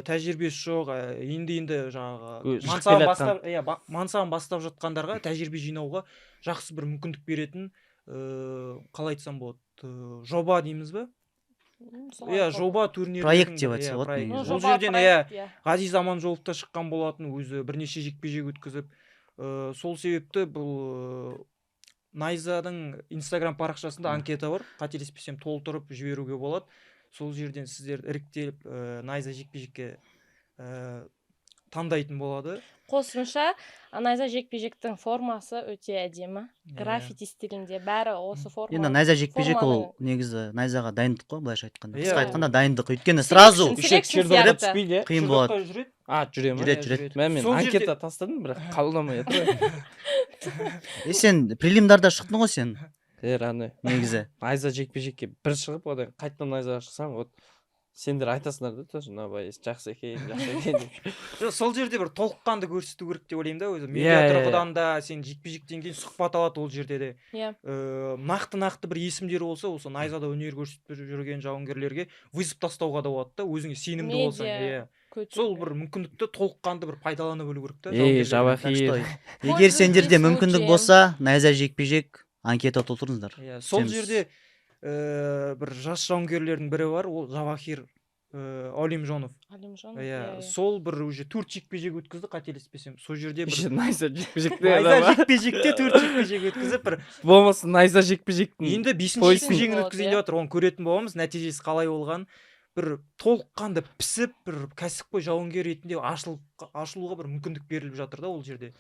Speaker 3: тәжірибесі жоқ, енді жаңағы мансабын бастап жатқандарға тәжірибе жинауға жақсы бір мүмкіндік беретін, қалай айтсам болады, жоба дейміз бе? Жоба турнир.
Speaker 1: Проект деп айтса
Speaker 3: болады. Бұл жерден Ғазиз Аманжоловта шыққан болатын, өзі бірнеше жекпе-жек өткізіп. Сол себепті бұл Найзаның Инстаграм парақшасында анкета бар, қателеспесем толтырып жіберуге болады. Сол жерден сіздер іріктеліп Найза жекпе-жекке таңдайтын болады.
Speaker 5: Қосымша Найза жекпе-жектің формасы өте әдемі. Граффити стилінде бәрі осы форма.
Speaker 1: Енді Найза жекпе-жек ол негізі Найзаға дайындық қой, былайша айтқанда. Қысқа айтқанда дайындық. Өйткені сразу қиын болады.
Speaker 3: Жүреді.
Speaker 2: Мен анкета тастадым, бірақ қабылдамай жатыр.
Speaker 1: Сен прелимдарда шықтың ғой сен.
Speaker 2: Раны.
Speaker 1: Негізі.
Speaker 2: Найза жекпе-жекке бір шығып, одан қайтадан Найзаға шықсаң, вот сендер айтасыңдар да, тоже набай жақсы екен деп.
Speaker 3: Сол жерде бір толыққанды көрсету керек деп ойлаймын да, өзі медиа тұрғыдан да сен жекпе-жектен кейін сұхбат алады ол жерде де. Нақты бір есімдері болса, осы Найзада өнер көрсетіп жүрген жауынгерлерге вызып тастауға да болады да, өзіңе сенімді болсаң. Сол бір мүмкіндікті толыққанды бір пайдалана білу керек та.
Speaker 2: Жабахи.
Speaker 1: Егер сендерде мүмкіндік болса, Найза жекпе-жек анкета толтырыңыздар.
Speaker 3: Сол жерде бір жас жауынгерлердің бірі бар, ол Жавахир Олимжонов. Сол бір уже 4 жекпе-жек өткізді, қателеспесем. Сол жерде бір
Speaker 2: Найза жекпе-жекте
Speaker 3: 4 жекпе-жек өткізіп бір
Speaker 2: болмаса Найза жекпе-жектің
Speaker 3: енді 5-ші жекпе-жегін өткізейін деп жатыр. Оны көретін боламыз, нәтижесі қалай болған. Бір толыққанды пісіп, бір кәсіпқой жауынгер ретінде ашылуға бір мүмкіндік беріліп жатыр да ол жерде.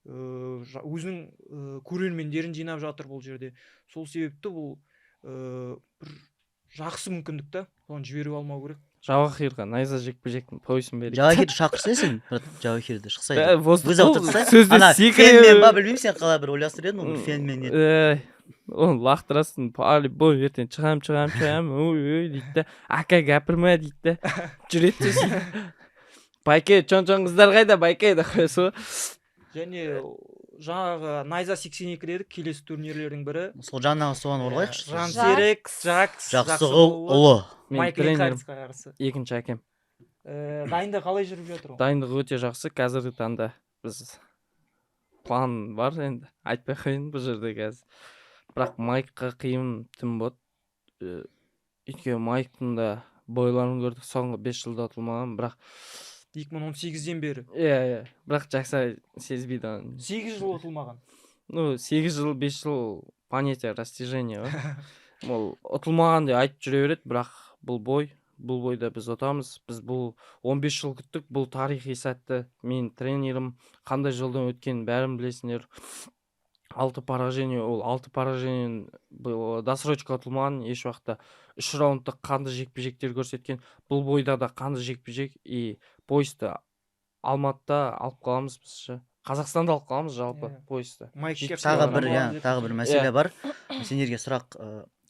Speaker 3: Өзінің көрермендерін жинап жатыр бұл жерде. Сол себепті бұл бір жақсы мүмкіндік та, оны жіберіп алмау керек.
Speaker 2: Жавахирға найза жекпе жектің поясын берейік.
Speaker 1: Жавахирді шақырса сен брат, Жавахирді шықса еді.
Speaker 2: Воздух
Speaker 1: вызов тұрса
Speaker 2: сөзде
Speaker 1: ана
Speaker 2: секіріп.
Speaker 1: фенмен ба білмеймін, сен қалай бір ойластырып едің ғой, фенмен еді.
Speaker 2: Оны лақтырасың, по-любому ертең шығам ой дейді да, ака кәпірма дейді да, жүреді сөйтіп. Байке, чон қыздар қайда, байке деп қоясың ғой.
Speaker 3: Және жаңағы найза 82 дедік, келесі турнирлердің бірі
Speaker 1: Сол жаңағы соған оралайықшы.
Speaker 3: Жансерек Жакс
Speaker 1: Жақсығұл ұлы.
Speaker 2: Мен
Speaker 3: Майкл
Speaker 2: тренерім,
Speaker 3: Рикардсқа қарсы.
Speaker 2: екінші әкем.
Speaker 3: Дайындық қалай жүріп жатыр ол?
Speaker 2: Дайындық өте жақсы. Қазіргі таңда біз план бар енді. Айтпай қойын бұл жерде қазір. Бірақ майкқа қиын тым болады. Өйткені майктың да бойларын көрдік, соңғы 5 жылда ұтылмаған, бірақ
Speaker 3: 2018-ден бері.
Speaker 2: Иә, бірақ жақсы сезбейді оны.
Speaker 3: 8 жыл ұтылмаған.
Speaker 2: 8 жыл, 5 жыл понятие растяжения ғой. Ол ұтылмаған деп айтып жүре береді, бірақ бұл бойда біз ұтамыз. Біз бұл 15 жыл күттік, бұл тарихи сәтті. Мен тренерім қандай жолдан өткенін бәрін білесіңдер. 6 поражение, ол 6 поражение досрочка ұтылмаған, еш уақытта 3 раундтық қанды жекпе-жектер көрсеткен. Бұл бойда да қанды жекпе-жек и поясты Алматыда алып қаламыз біз. Қазақстанда алып қаламыз жалпы поясты.
Speaker 1: Тағы бір мәселе бар. Сендерге сұрақ,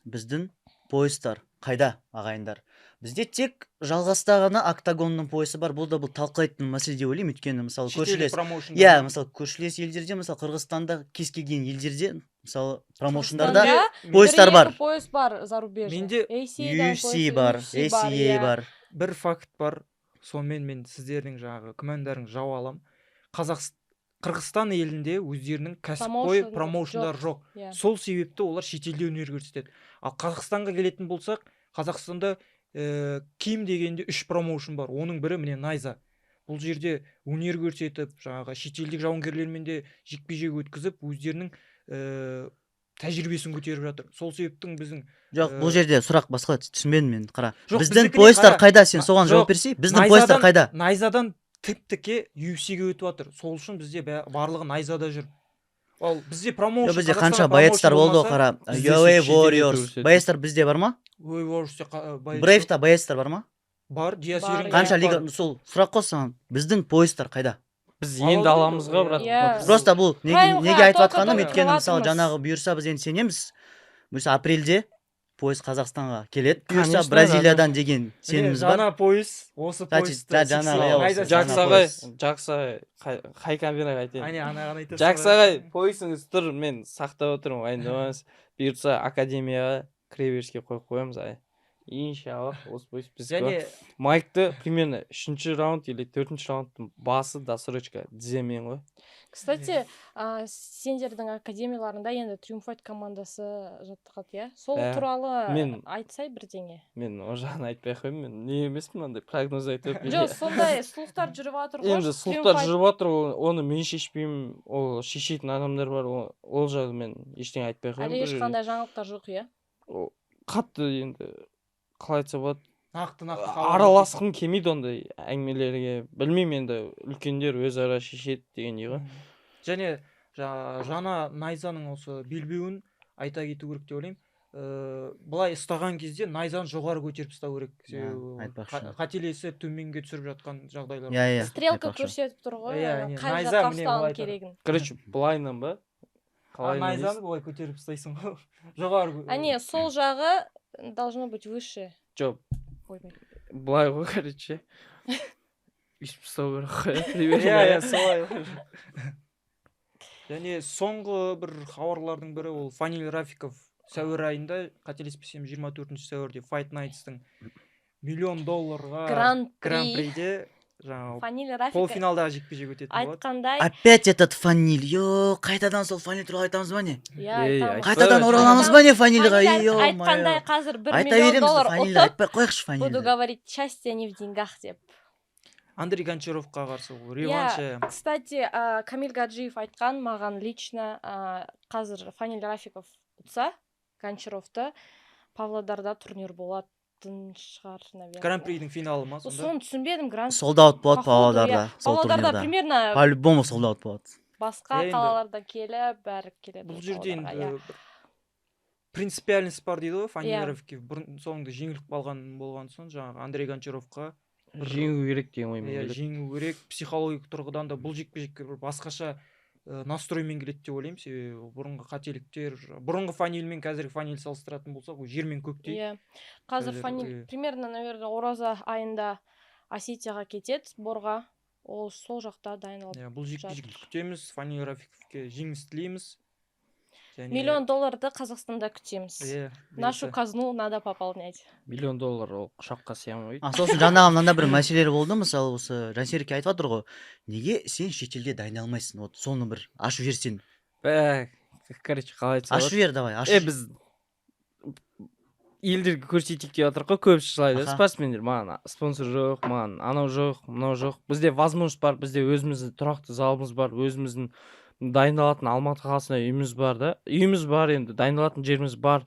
Speaker 1: біздің поястар қайда, ағайындар? Бізде тек жалғастағаны октагонның поясы бар. Бұл да талқылайтын мәселе деп ойлаймын. Өйткені мысалы көршілес, мысалы көршілес елдерде, мысалы Қырғызстанда, кез келген елдерде, мысалы промоушндарда поястар бар.
Speaker 5: Пояс бар зарубежный.
Speaker 3: Менде
Speaker 1: UFC бар, ACA бар.
Speaker 3: Бір факт бар. Сонымен мен сіздердің жаңағы күмәндарыңызды жауап алам. Қырғызстан елінде өздерінің кәсіпқой промоушндар жоқ. Сол себепті олар шетелде өнер көрсетеді. Ал Қазақстанға келетін болсақ, Қазақстанда кем дегенде 3 промоушн бар. Оның бірі міне найза. Бұл жерде өнер көрсетіп, жаңағы шетелдік жауынгерлермен де жекпе-жек өткізіп, өздерінің тәжірибесін көтеріп жатыр. Сол себептің біздің
Speaker 1: Жоқ, бұл жерде сұрақ басқа, түсінбедім мен, қара. Біздің поястар қайда, сен соған жауап берсей? Біздің поястар қайда?
Speaker 3: Найзадан тіп-тіке UFC-ге өтіп жатыр. Сол үшін бізде барлығы найзада жүр. Ол бізде промоушн.
Speaker 1: Бізде қанша боецтар болды, қара. UA Warriors. Боецтар бізде бар ма?
Speaker 3: UA Warriors
Speaker 1: Брейвта боецтар бар ма?
Speaker 3: Бар, Диасерин.
Speaker 1: Қанша лига, сол сұрақ қойсаң, біздің поястар қайда?
Speaker 2: Біз енді аламыз ғой, брат.
Speaker 1: Просто бұл неге айтып жатқаным, өйткені мысалы жаңағы бұйырса біз енді сенеміз. Бұйырса апрельде пояс Қазақстанға келеді. Бұйырса Бразилиядан деген сеніміз бар.
Speaker 3: Жаңа пояс, осы поясты.
Speaker 2: Жақсағай, қай камераға айтайын?
Speaker 3: Анаған айтасың.
Speaker 2: Жақсағай, поясыңыз тұр, мен сақтап отырмын, айындамаңыз. Бұйырса академияға кіре беріске қойып қоямыз. Иншаллах, осы пояс бізге. Майкты примерно 3-ші раунд или 4-ші раундтың басы досрочка діземен ғой.
Speaker 5: Кстати, сендердің академияларында енді Триумфайт командасы жаттығады, иә? Сол туралы айтсай бірдеңе.
Speaker 2: Мен о жағын айтпай қойым, мен не емеспін, андай прогноз айтып.
Speaker 5: Жоқ, сондай слухтар жүріп жатыр ғой.
Speaker 2: Енді слухтар жүріп жатыр, оны мен шешпеймін, ол шешетін адамдар бар, ол жағы мен ештеңе айтпай қойым.
Speaker 5: Әлі ешқандай жаңалықтар жоқ, иә?
Speaker 2: Қатты енді қалай айтса болады,
Speaker 3: нақты
Speaker 2: араласқым келмейді ондай әңгімелерге. Білмеймін, енді үлкендер өзара шешеді деген ғой.
Speaker 3: Және жаңа найзаның осы белбеуін айта кету керек деп ойлаймын. Былай ұстаған кезде найзаны жоғары көтеріп ұстау керек. Қателесіп төменге түсіріп жатқан жағдайлар.
Speaker 5: Стрелка көрсетіп тұр ғой. Қай жаққа ұстаған керегін.
Speaker 2: Короче, былайынан ба?
Speaker 3: Найзаны былай көтеріп ұстайсың ғой. Жоғары.
Speaker 5: Әне, сол жағы должно быть выше.
Speaker 2: Жоқ. Былай ғой, короче. Үйтіп ұстау керек қой.
Speaker 3: Солай. Және соңғы бір хабарлардың бірі ол Фаниль Рафиков сәуір айында, қателеспесем 24 сәуірде Fight Nights'тың $1 миллион гран-приде полуфиналдағы жекпе-жек өтетін болады.
Speaker 5: Айтқандай.
Speaker 1: Опять этот Фаниль. Қайтадан сол Фаниль туралы айтамыз ба не?
Speaker 5: Қайтадан
Speaker 1: ораламыз ба не Фанильға?
Speaker 5: Айтқандай қазір $1 миллион ұтып, буду говорить, счастье не в деньгах деп.
Speaker 3: Андрей Гончаровқа қарсы реваншы.
Speaker 5: Кстати, Камиль Гаджиев айтқан маған лично, қазір Фаниль Рафиков ұтса, Гончаровты Павлодарда турнир болады. Шығар, наверное.
Speaker 3: Гран-придің финалы ма сонда?
Speaker 5: Соны түсінбедім, гран-при.
Speaker 1: Солдаут болады Павлодарда, сол турнирда.
Speaker 5: Павлодарда примерно
Speaker 1: по-любому солдаут болады.
Speaker 5: Басқа қалалардан келіп, бәрі келеді.
Speaker 3: Бұл жерде енді принципиальность бар дейді ғой Фани
Speaker 5: Иә.
Speaker 3: Ерофеевке. Бұрын соңында жеңіліп болған соң жаңағы Андрей Гончаровқа
Speaker 2: жеңу керек деген оймен
Speaker 3: иә,
Speaker 2: келеді.
Speaker 3: жеңу керек. Психологиялық тұрғыдан да бұл жекпе-жекке бір басқаша настроймен келеді деп ойлаймын. Себебі бұрынғы қателіктер, бұрынғы Фаниль мен қазіргі Фаниль салыстыратын болсақ, ол жер мен көктей.
Speaker 5: Иә. Қазір
Speaker 3: Қазір,
Speaker 5: Фаниль примерно, наверное, ораза айында Осетияға кетеді сборға. Ол сол жақта дайындалып.
Speaker 3: Иә, бұл жекпе-жекті күтеміз. Фани Ерофеевке жеңіс тілейміз.
Speaker 5: $1 миллион Қазақстанда күтеміз.
Speaker 3: Иә,
Speaker 5: Нашу казну надо пополнять.
Speaker 2: $1 миллион ол құшаққа сыймайды.
Speaker 1: Сосын жаңағы мынандай бір мәселелер болды. Мысалы осы Жансерікке айтып жатыр ғой, неге сен шетелде дайындалмайсың? Вот соны бір ашып жіберсең.
Speaker 2: Короче, қалай айтса
Speaker 1: Ашып жібер, давай, ашып.
Speaker 2: біз елдерге көрсетейік деп жатырық қой, көбісі жылайды.
Speaker 1: Аха.
Speaker 2: Спортсмендер, маған спонсор жоқ, маған анау жоқ, мынау жоқ. Бізде возможность бар, бізде өзіміздің тұрақты залымыз бар, өзіміздің дайындалатын Алматы қаласында үйіміз бар да. Үйіміз бар енді, дайындалатын жеріміз бар.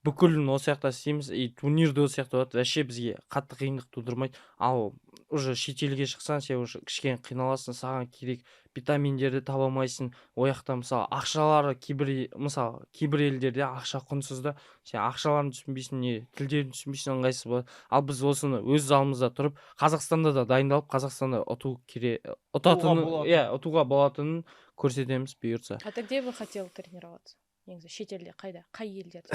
Speaker 2: Бүкілін осы жақта істейміз, и турнирді осы жақта болады. Вообще бізге қатты қиындық тудырмайды. Ал уже шетелге шықсаң, сен уже кішкене қиналасың, саған керек витаминдерді таба алмайсың. Ояқта мысалы ақшалары кейбір елдерде ақша құнсыз да. Сен ақшаларын түсінбейсің, не тілдерін түсінбейсің, ыңғайсыз болады. Ал біз осыны өз залымызда тұрып, Қазақстанда да дайындалып, Қазақстанда ұтуға болатынын көрсетеміз бұйыртса.
Speaker 5: А ты где бы хотел тренироваться? Негізі шетелде қайда? Қай елдерде?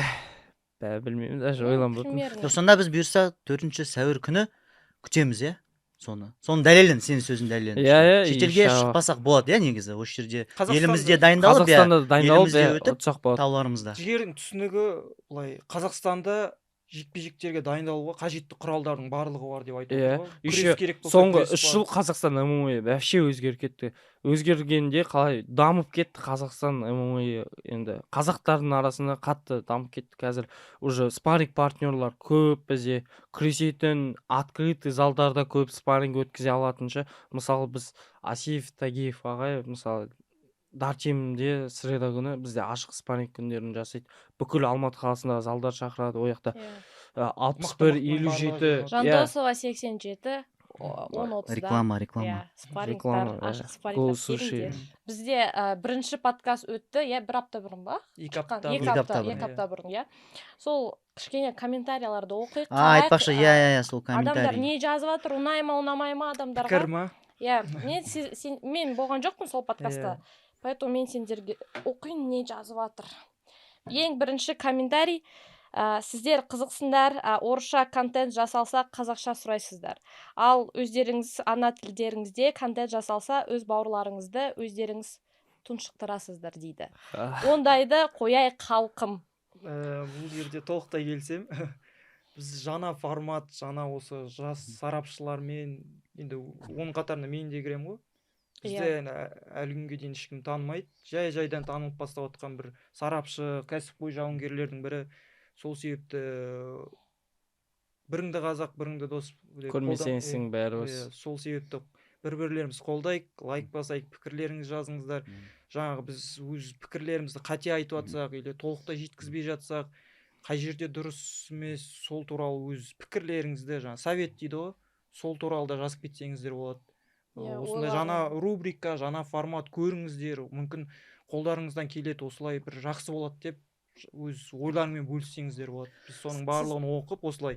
Speaker 2: Білмеймін, даже ойланбаппын.
Speaker 5: Примерно.
Speaker 1: Сонда біз бұйырса 4 сәуір күні күтеміз, иә? Соны дәлелден, сенің сөзің дәлелден.
Speaker 2: Иә,
Speaker 1: Шетелге
Speaker 2: иншалла.
Speaker 1: шықпасақ болады, иә, негізі. Осы жерде
Speaker 3: Қазақстанда-
Speaker 1: елімізде дайындалып,
Speaker 2: Қазақстанда дайындалып,
Speaker 1: елімізде өтіп,
Speaker 2: ұтсақ болады.
Speaker 1: тауларымызда.
Speaker 3: Жігердің түсінігі былай Қазақстанда жекпе-жектерге дайындалуға қажетті құралдардың барлығы бар деп айтуға
Speaker 2: Иә.
Speaker 3: болады.
Speaker 2: Еще
Speaker 3: Күрес керек болса,
Speaker 2: соңғы
Speaker 3: күрес
Speaker 2: 3
Speaker 3: бар.
Speaker 2: жыл Қазақстан ММА вообще өзгеріп кетті. Өзгергенде қалай дамып кетті Қазақстан ММА, енді қазақтардың арасында қатты дамып кетті. Қазір уже спарринг партнерлар көп, бізде күресетін открытый залдарда көп спарринг өткізе алатынша. Мысалы біз Асиев Тагиев ағай, мысалы Дартемде среда күні бізде ашық спарринг күндерін жасайды. Бүкіл Алматы қаласындағы залдар шақырады, о жақта
Speaker 5: Иә.
Speaker 2: 61, 57.
Speaker 5: Жандосова 87, 10-30-да.
Speaker 1: Реклама.
Speaker 5: Иә, спаррингтар,
Speaker 2: Реклама,
Speaker 5: ашық
Speaker 2: Go
Speaker 5: спаррингтар
Speaker 2: Sushi.
Speaker 5: келіңдер. Бізде бірінші подкаст өтті, иә, 1 апта бұрын ба?
Speaker 3: 2 апта
Speaker 5: Екі
Speaker 1: бұрын.
Speaker 5: апта,
Speaker 1: бұрын.
Speaker 5: 2 апта бұрын, иә. Сол кішкене комментарияларды оқиық.
Speaker 1: Айтпақшы, иә, сол
Speaker 5: Адамдар
Speaker 1: комментарий.
Speaker 5: не жазып жатыр, ұнай ма, ұнамай ма адамдарға?
Speaker 3: Пікір ма?
Speaker 5: Иә, мен болған жоқпын сол подкастта. Поэтому мен сендерге оқиын не жазып жатыр. Ең бірінші комментарий: сіздер қызықсыңдар, орысша контент жасалса қазақша сұрайсыздар. Ал өздеріңіз ана тілдеріңізде контент жасалса өз бауырларыңызды өздеріңіз тұншықтырасыздар дейді. Ондайды қояй халқым.
Speaker 3: Бұл жерде толықтай келсем, біз жаңа формат, жаңа осы жас сарапшылармен, енді оның қатарына мен де кіремін ғой. Бізде әлі күнге дейін ешкім танымайды. Жай-жайдан танылып бастап отқан бір сарапшы, кәсіпқой жауынгерлердің бірі. Сол себепті біріңді қазақ, біріңді дос.
Speaker 2: Көрмесеңсің бәрі осы.
Speaker 3: Сол себепті бір-бірлеріміз қолдайық, лайк басайық, пікірлеріңіз жазыңыздар. Жаңағы біз өз пікірлерімізді қате айтып жатсақ, или толықтай жеткізбей жатсақ, қай жерде дұрыс емес, сол туралы өз пікірлеріңізді, жаңа совет дейді ғой, сол туралы да жазып кетсеңіздер болады. Осындай жаңа рубрика, жаңа формат көріңіздер, мүмкін қолдарыңыздан келеді, осылай бір жақсы болады деп өз ойларыңмен бөліссеңіздер болады. Біз соның барлығын оқып, осылай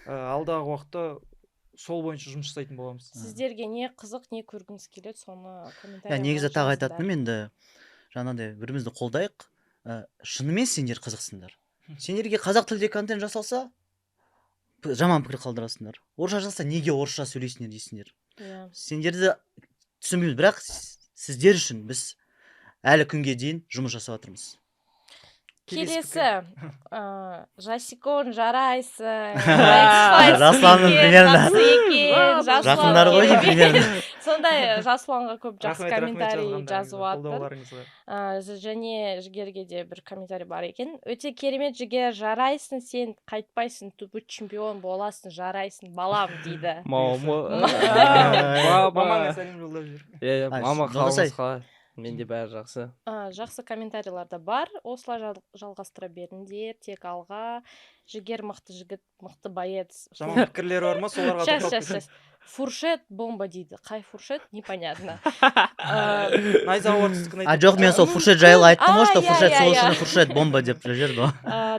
Speaker 3: алдағы уақытта сол бойынша жұмыс жасайтын боламыз.
Speaker 5: Сіздерге не қызық, не көргіңіз келеді, соны комментария.
Speaker 1: Негізі тағы айтатыным, енді жаңағыдай бірімізді қолдайық. Шынымен сендер қызықсыңдар. Сендерге қазақ тілде контент жасалса, жаман пікір қалдырасыңдар. Орысша жасалса, неге орысша сөйлейсіңдер дейсіңдер. Сендерді түсінбейміз, бірақ сіздер үшін біз әлі күнге дейін жұмыс жасап жатырмыз.
Speaker 5: Келесі, Жасикон жарайсың,
Speaker 1: Жасұланның примерно
Speaker 5: жақындар
Speaker 1: ғой примерно.
Speaker 5: Сондай Жасұланға көп жақсы
Speaker 3: Рахмет,
Speaker 5: комментарий жазып жатыр.
Speaker 3: қолдауларыңызға.
Speaker 5: Және Жігерге де бір комментарий бар екен. Өте керемет, Жігер, жарайсың, сен қайтпайсың, түбі чемпион боласың, жарайсың, балам дейді.
Speaker 3: Мамаңа сәлем жолдап жүр.
Speaker 2: Мама қалыңыз қалай? менде бәрі жақсы.
Speaker 5: Жақсы комментарийлар да бар. Осылай жалғастыра беріңдер. Тек алға. Жігер мықты жігіт, мықты боец.
Speaker 3: Жаман пікірлері бар ма, соларға тоқталып
Speaker 5: Сейчас. Фуршет бомба дейді. Қай фуршет? Непонятно.
Speaker 3: Найза орыстықын
Speaker 1: А жоқ, мен сол фуршет жайлы айттым ғой, что фуршет сол үшін фуршет бомба деп жүрді ғой.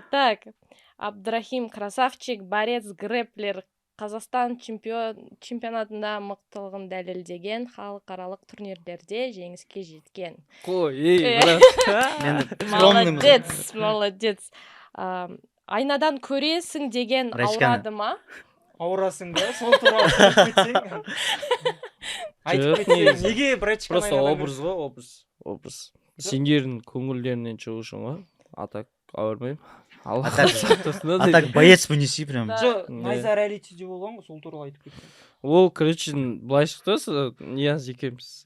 Speaker 5: Так, Абдрахим красавчик, борец, грэплер, Қазақстан чемпионатында мықтылығын дәлелдеген, халықаралық турнирлерде жеңіске жеткен.
Speaker 2: Қой,
Speaker 5: Молодец. Айнадан көресің деген ауырады ма?
Speaker 3: Ауырасың да, сол туралы айтып кетсең. Неге брачканы
Speaker 2: просто образ ғой, образ. Сендердің көңілдерінен шығу үшін ғой. Атак ауырмаймын.
Speaker 1: Атак боец понеси прям.
Speaker 3: Жоқ, Найза реалитиде болған ғой, сол туралы айтып кетсең.
Speaker 2: Ол короче былай шықты, Нияз екеуміз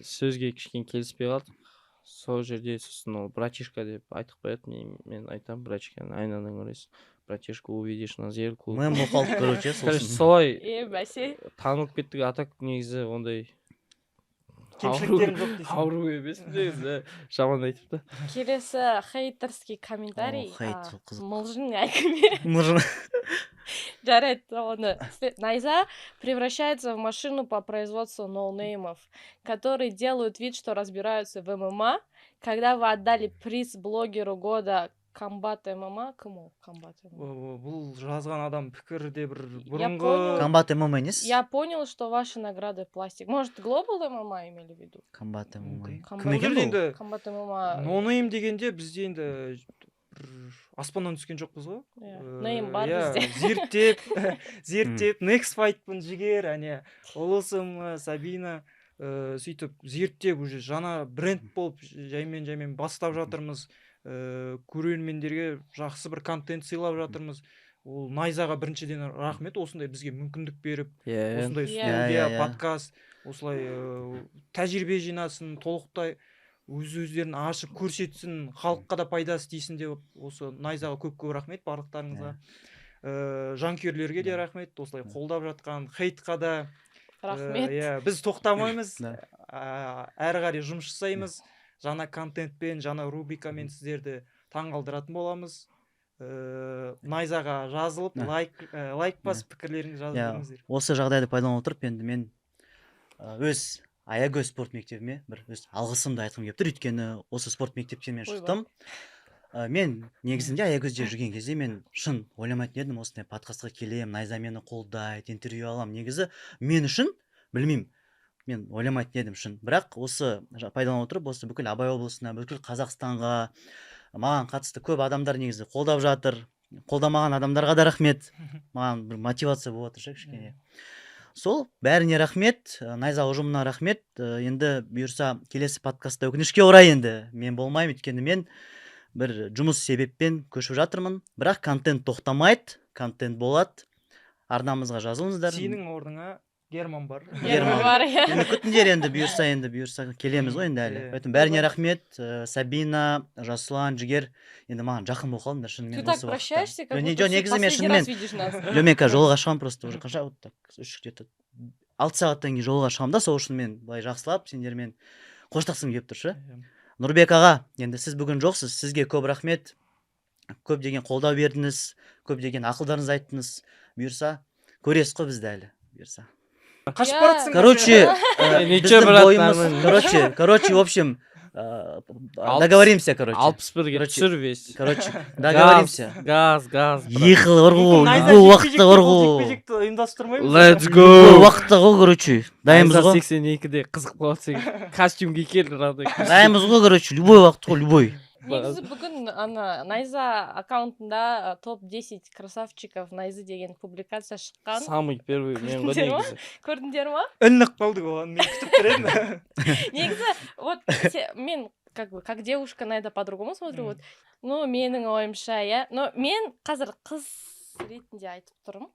Speaker 2: сөзге кішкене келіспей қалдық. Сол жерде сосын ол братишка деп айтып қояды, мен айтам братишканы, айнадан көресің. Братишка, увидишь на зеркало.
Speaker 1: Мен мұқалды, короче,
Speaker 2: солай
Speaker 5: бәсе.
Speaker 2: танылып кеттік. Атак негізі ондай
Speaker 3: кемшіліктерім жоқ дейсің.
Speaker 2: ауру емес негізі, жаман айтып та.
Speaker 5: Келесі хейтерский комментарий. Мылжың
Speaker 1: Мылжың.
Speaker 5: Жарайды, оны. Найза превращается в машину по производству ноунеймов, которые делают вид, что разбираются в ММА. Когда вы отдали приз блогеру года Комбат ММА, кім ол Комбат ММА?
Speaker 3: Бұл жазған адам пікірде бір бұрынғы...
Speaker 1: Комбат ММА емес?
Speaker 5: Я понял, что ваши награды пластик. Может, Global ММА имели в виду?
Speaker 1: Комбат ММА.
Speaker 3: Кім екен бұл?
Speaker 5: Комбат ММА.
Speaker 3: Ноунейм дегенде бізде енді аспаннан түскен жоқпыз ғой.
Speaker 5: Нейм бар
Speaker 3: бізде. Зерттеп, Next Fight'пын жігер, Олысым, Сабина, сөйтіп зерттеп уже жаңа бренд болып жаймен бастап жатырмыз. Көрермендерге жақсы бір контент сыйлап жатырмыз. Ол Найзаға біріншіден рахмет, осындай бізге мүмкіндік беріп, осындай студия, подкаст, осылай тәжірибе жинасын, толықтай өздерін ашып көрсетсін, халыққа да пайдасы тисін деп, осы Найзаға көп рахмет барлықтарыңызға. Жанкүйерлерге де рахмет, осылай қолдап жатқан, хейтқа да
Speaker 5: рахмет.
Speaker 3: Біз тоқтамаймыз, әрі қарай жұмыс жасаймыз. Жаңа контентпен, жаңа рубрикамен сіздерді таңғалдыратын боламыз. Найзаға жазылып, лайк бас пікірлеріңізді жаздыңыздар.
Speaker 1: Осы жағдайды пайдаланып отырып, енді мен өз Аягөз спорт мектебіме бір өз алғысымды айтқым келіп тұр. Өйткені осы спорт мектептен мен шықтым. Мен негізінде Аягөзде жүрген кезде мен шын ойламайтын едім, осындай подкастқа келем, Найза мені қолдайды, интервью алам. Негізі мен үшін, білмеймін, мен ойламайтын едім шын. Бірақ осы пайдаланып отырып, осы бүкіл Абай облысына, бүкіл Қазақстанға маған қатысты көп адамдар негізі қолдап жатыр. Қолдамаған адамдарға да рахмет. Маған бір мотивация болып жатыр кішкене. Сол бәріне рахмет, Найза ұжымына рахмет. Енді бұйырса келесі подкастта өкінішке орай енді мен болмаймын, өйткені мен бір жұмыс себеппен көшіп жатырмын. Бірақ контент тоқтамайды, контент болады. Арнамызға жазылыңыздар.
Speaker 3: Сенің орныңа Герман бар.
Speaker 5: Герман бар,
Speaker 1: енді күтіңдер, енді бұйырса келеміз ғой енді әлі. Поэтому бәріне рахмет. Сабина, Жасұлан, Жігер, енді маған жақын болып қалдыңдар шынымен.
Speaker 5: Ты так прощаешься, как будто
Speaker 1: последний раз
Speaker 5: видишь нас.
Speaker 1: Мен жолға шығамын просто уже қанша вот так 6 сағаттан кейін жолға шығамын да, сол үшін мен былай жақсылап сендермен қоштасқым келіп тұр ше. Нұрбек аға, енді сіз бүгін жоқсыз, сізге көп рахмет. Көп деген қолдау бердіңіз, көп деген ақылдарыңыз айттыңыз. Бұйырса көресіз ғой бізді әлі. Бұйырса.
Speaker 3: Қашып баратсың.
Speaker 1: Короче, в общем, договоримся, короче.
Speaker 2: 61-ге түсір весь.
Speaker 1: Короче, договоримся.
Speaker 2: Газ.
Speaker 1: Ехал ұрғу, любой уақытта ұрғу.
Speaker 2: Let's go.
Speaker 1: Любой уақытта ғой, короче. Дайымыз ғой.
Speaker 2: 82-де қызық болады сен. Костюмге кел, радой.
Speaker 1: Дайымыз ғой, короче, любой уақыт ғой, любой.
Speaker 5: Негізі бүгін Найза аккаунтында топ-10 красавчиков Найзы деген публикация шыққан.
Speaker 2: Самый первый мен ғой негізі.
Speaker 5: Көрдіңдер ма?
Speaker 3: Үннік қалды оған, мен күтіп тұр едім.
Speaker 5: Негізі, вот мен как девушка на это по-другому смотрю, вот, ну, менің ойымша, но мен қазір қыз ретінде айтып тұрмын.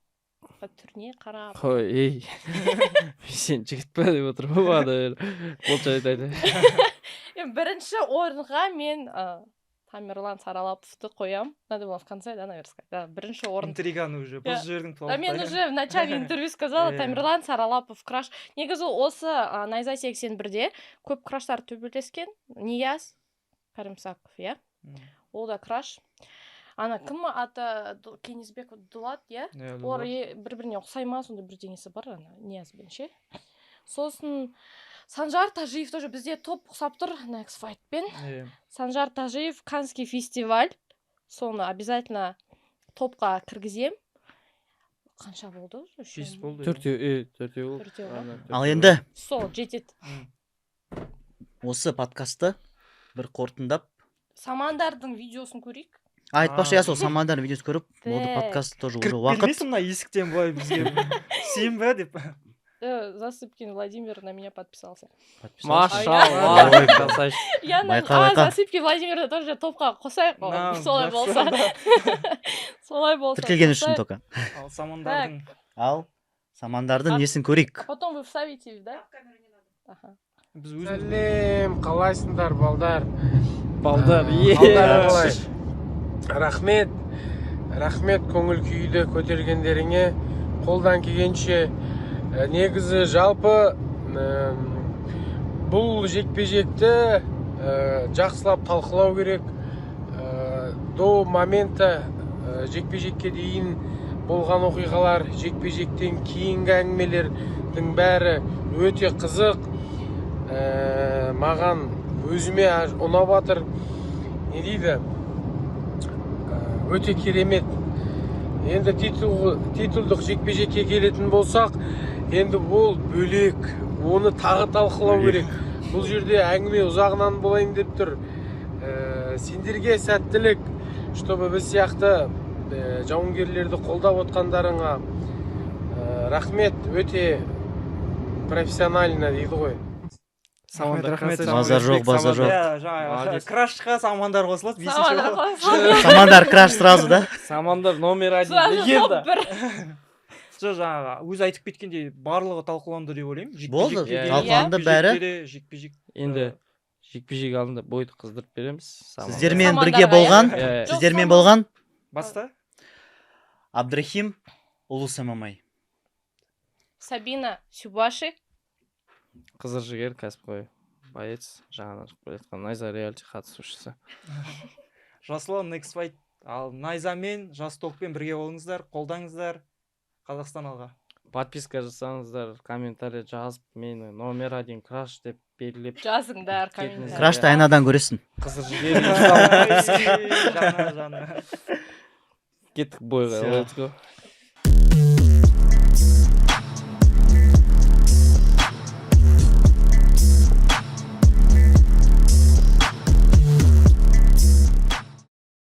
Speaker 5: Түріне қарап.
Speaker 2: Қой, ей, сен жігіт па деп отырмын ба, бұл жайды.
Speaker 5: Бірінші орынға мен Тамерлан Саралаповты қоям. Надо было в конце, да, наверное, сказать. Да, бірінші орын.
Speaker 3: Интриганы уже
Speaker 5: Иә.
Speaker 3: бұзып жібердің
Speaker 5: Да, мен уже в начале интервью сказала,
Speaker 3: Иә.
Speaker 5: Тамерлан Саралапов краш. Негізі осы Найза 81-де көп краштар төбелескен. Нияз Каримсаков, иә? Ол да краш. Ана кім аты Кенизбек Дулат, иә? Олар бір-біріне ұқсай ма, сондай бірдеңесі бар, ана Ниязбен ше. Сосын Санжар Тажиев тоже бізде топ ұқсап тұр Next Fight-пен. Санжар Тажиев Канский фестиваль. Соны обязательно топқа кіргізем. Қанша болды?
Speaker 3: 5 болды.
Speaker 2: Төртеу болды.
Speaker 1: Ал енді
Speaker 5: Сол, жетеді.
Speaker 1: осы подкастты бір қорытындап
Speaker 5: Самандардың видеосын көрейік.
Speaker 1: айтпақшы, иә, сол Самандар видеосын көріп, болды
Speaker 5: Так.
Speaker 1: подкаст тоже уже
Speaker 3: Кіріп
Speaker 1: уақыт.
Speaker 3: келмейсің мына есіктен былай бізге сен бе деп.
Speaker 5: Засыпкин Владимир на меня подписался.
Speaker 2: Машалла,
Speaker 1: Ой,
Speaker 2: красавчик.
Speaker 5: Я
Speaker 1: Байқа.
Speaker 5: Засыпкин Владимирді тоже топқа қосайық.
Speaker 3: На,
Speaker 5: Солай
Speaker 3: жақсы.
Speaker 5: болса. Солай болса.
Speaker 1: Тіркелген үшін
Speaker 5: қосайық.
Speaker 1: тоқа.
Speaker 3: Ал Самандардың
Speaker 1: Ал Самандардың несін көрейік.
Speaker 5: Потом вы вставите, да?
Speaker 4: В камеру не надо.
Speaker 5: Ага.
Speaker 3: біз өзіміз
Speaker 6: сәлем, қалайсыңдар балдар?
Speaker 2: Балдар,
Speaker 6: Қалдар қалай? Рахмет көңіл күйді көтергендеріңе. Қолдан келгенше негізі жалпы бұл жекпе-жекті жақсылап талқылау керек. До момента жекпе-жекке дейін болған оқиғалар, жекпе-жектен кейінгі әңгімелердің бәрі өте қызық. Маған өзіме ұнап жатыр. Не дейді? Өте керемет. Енді титулдық жекпе-жекке келетін болсақ, енді ол бөлек, оны тағы талқылау керек. Бұл жерде әңгіме ұзағынан болайын деп тұр. Сендерге сәттілік, чтобы біз сияқты жауынгерлерді қолдап отқандарыңа рахмет, өте профессионально дейді ғой.
Speaker 3: рахмет.
Speaker 1: Базар жоқ, базар жоқ.
Speaker 3: Жаңағы крашқа Самандар қосылады.
Speaker 1: Самандар краш сразу, да?
Speaker 2: Самандар номер один
Speaker 5: Сразу
Speaker 2: легенда.
Speaker 5: топ-1.
Speaker 3: Жаңағы өзі айтып кеткендей барлығы талқыланды деп ойлаймын.
Speaker 1: Болды,
Speaker 2: Иә.
Speaker 1: талқыланды бәрі.
Speaker 3: Жекпе-жек.
Speaker 2: Енді жекпе-жек алдында бойды қыздырып береміз.
Speaker 1: Сіздермен
Speaker 5: Самандар,
Speaker 1: бірге болған,
Speaker 2: иә.
Speaker 1: сіздермен болған
Speaker 3: Баста?
Speaker 1: Абдрахим Улус ММА.
Speaker 5: Сабина Сюбаши.
Speaker 2: Қызыр жігер, кәсіпқой боец, жаңа айтқан Найза реалити қатысушысы.
Speaker 3: Жасұлан Next Fight. Ал Найзамен, Жас Топпен бірге болыңыздар, қолдаңыздар Қазақстан алға.
Speaker 2: Подписка жасаңыздар, комментарий жазып, мені номер один краш деп белгілеп.
Speaker 5: Жазыңдар
Speaker 2: Кетіңіздер.
Speaker 5: комментарий.
Speaker 1: Крашты айнадан көресің.
Speaker 2: Қызыр жігер.
Speaker 3: Жана.
Speaker 2: Кеттік бойға.
Speaker 1: Всё.
Speaker 2: Let's go.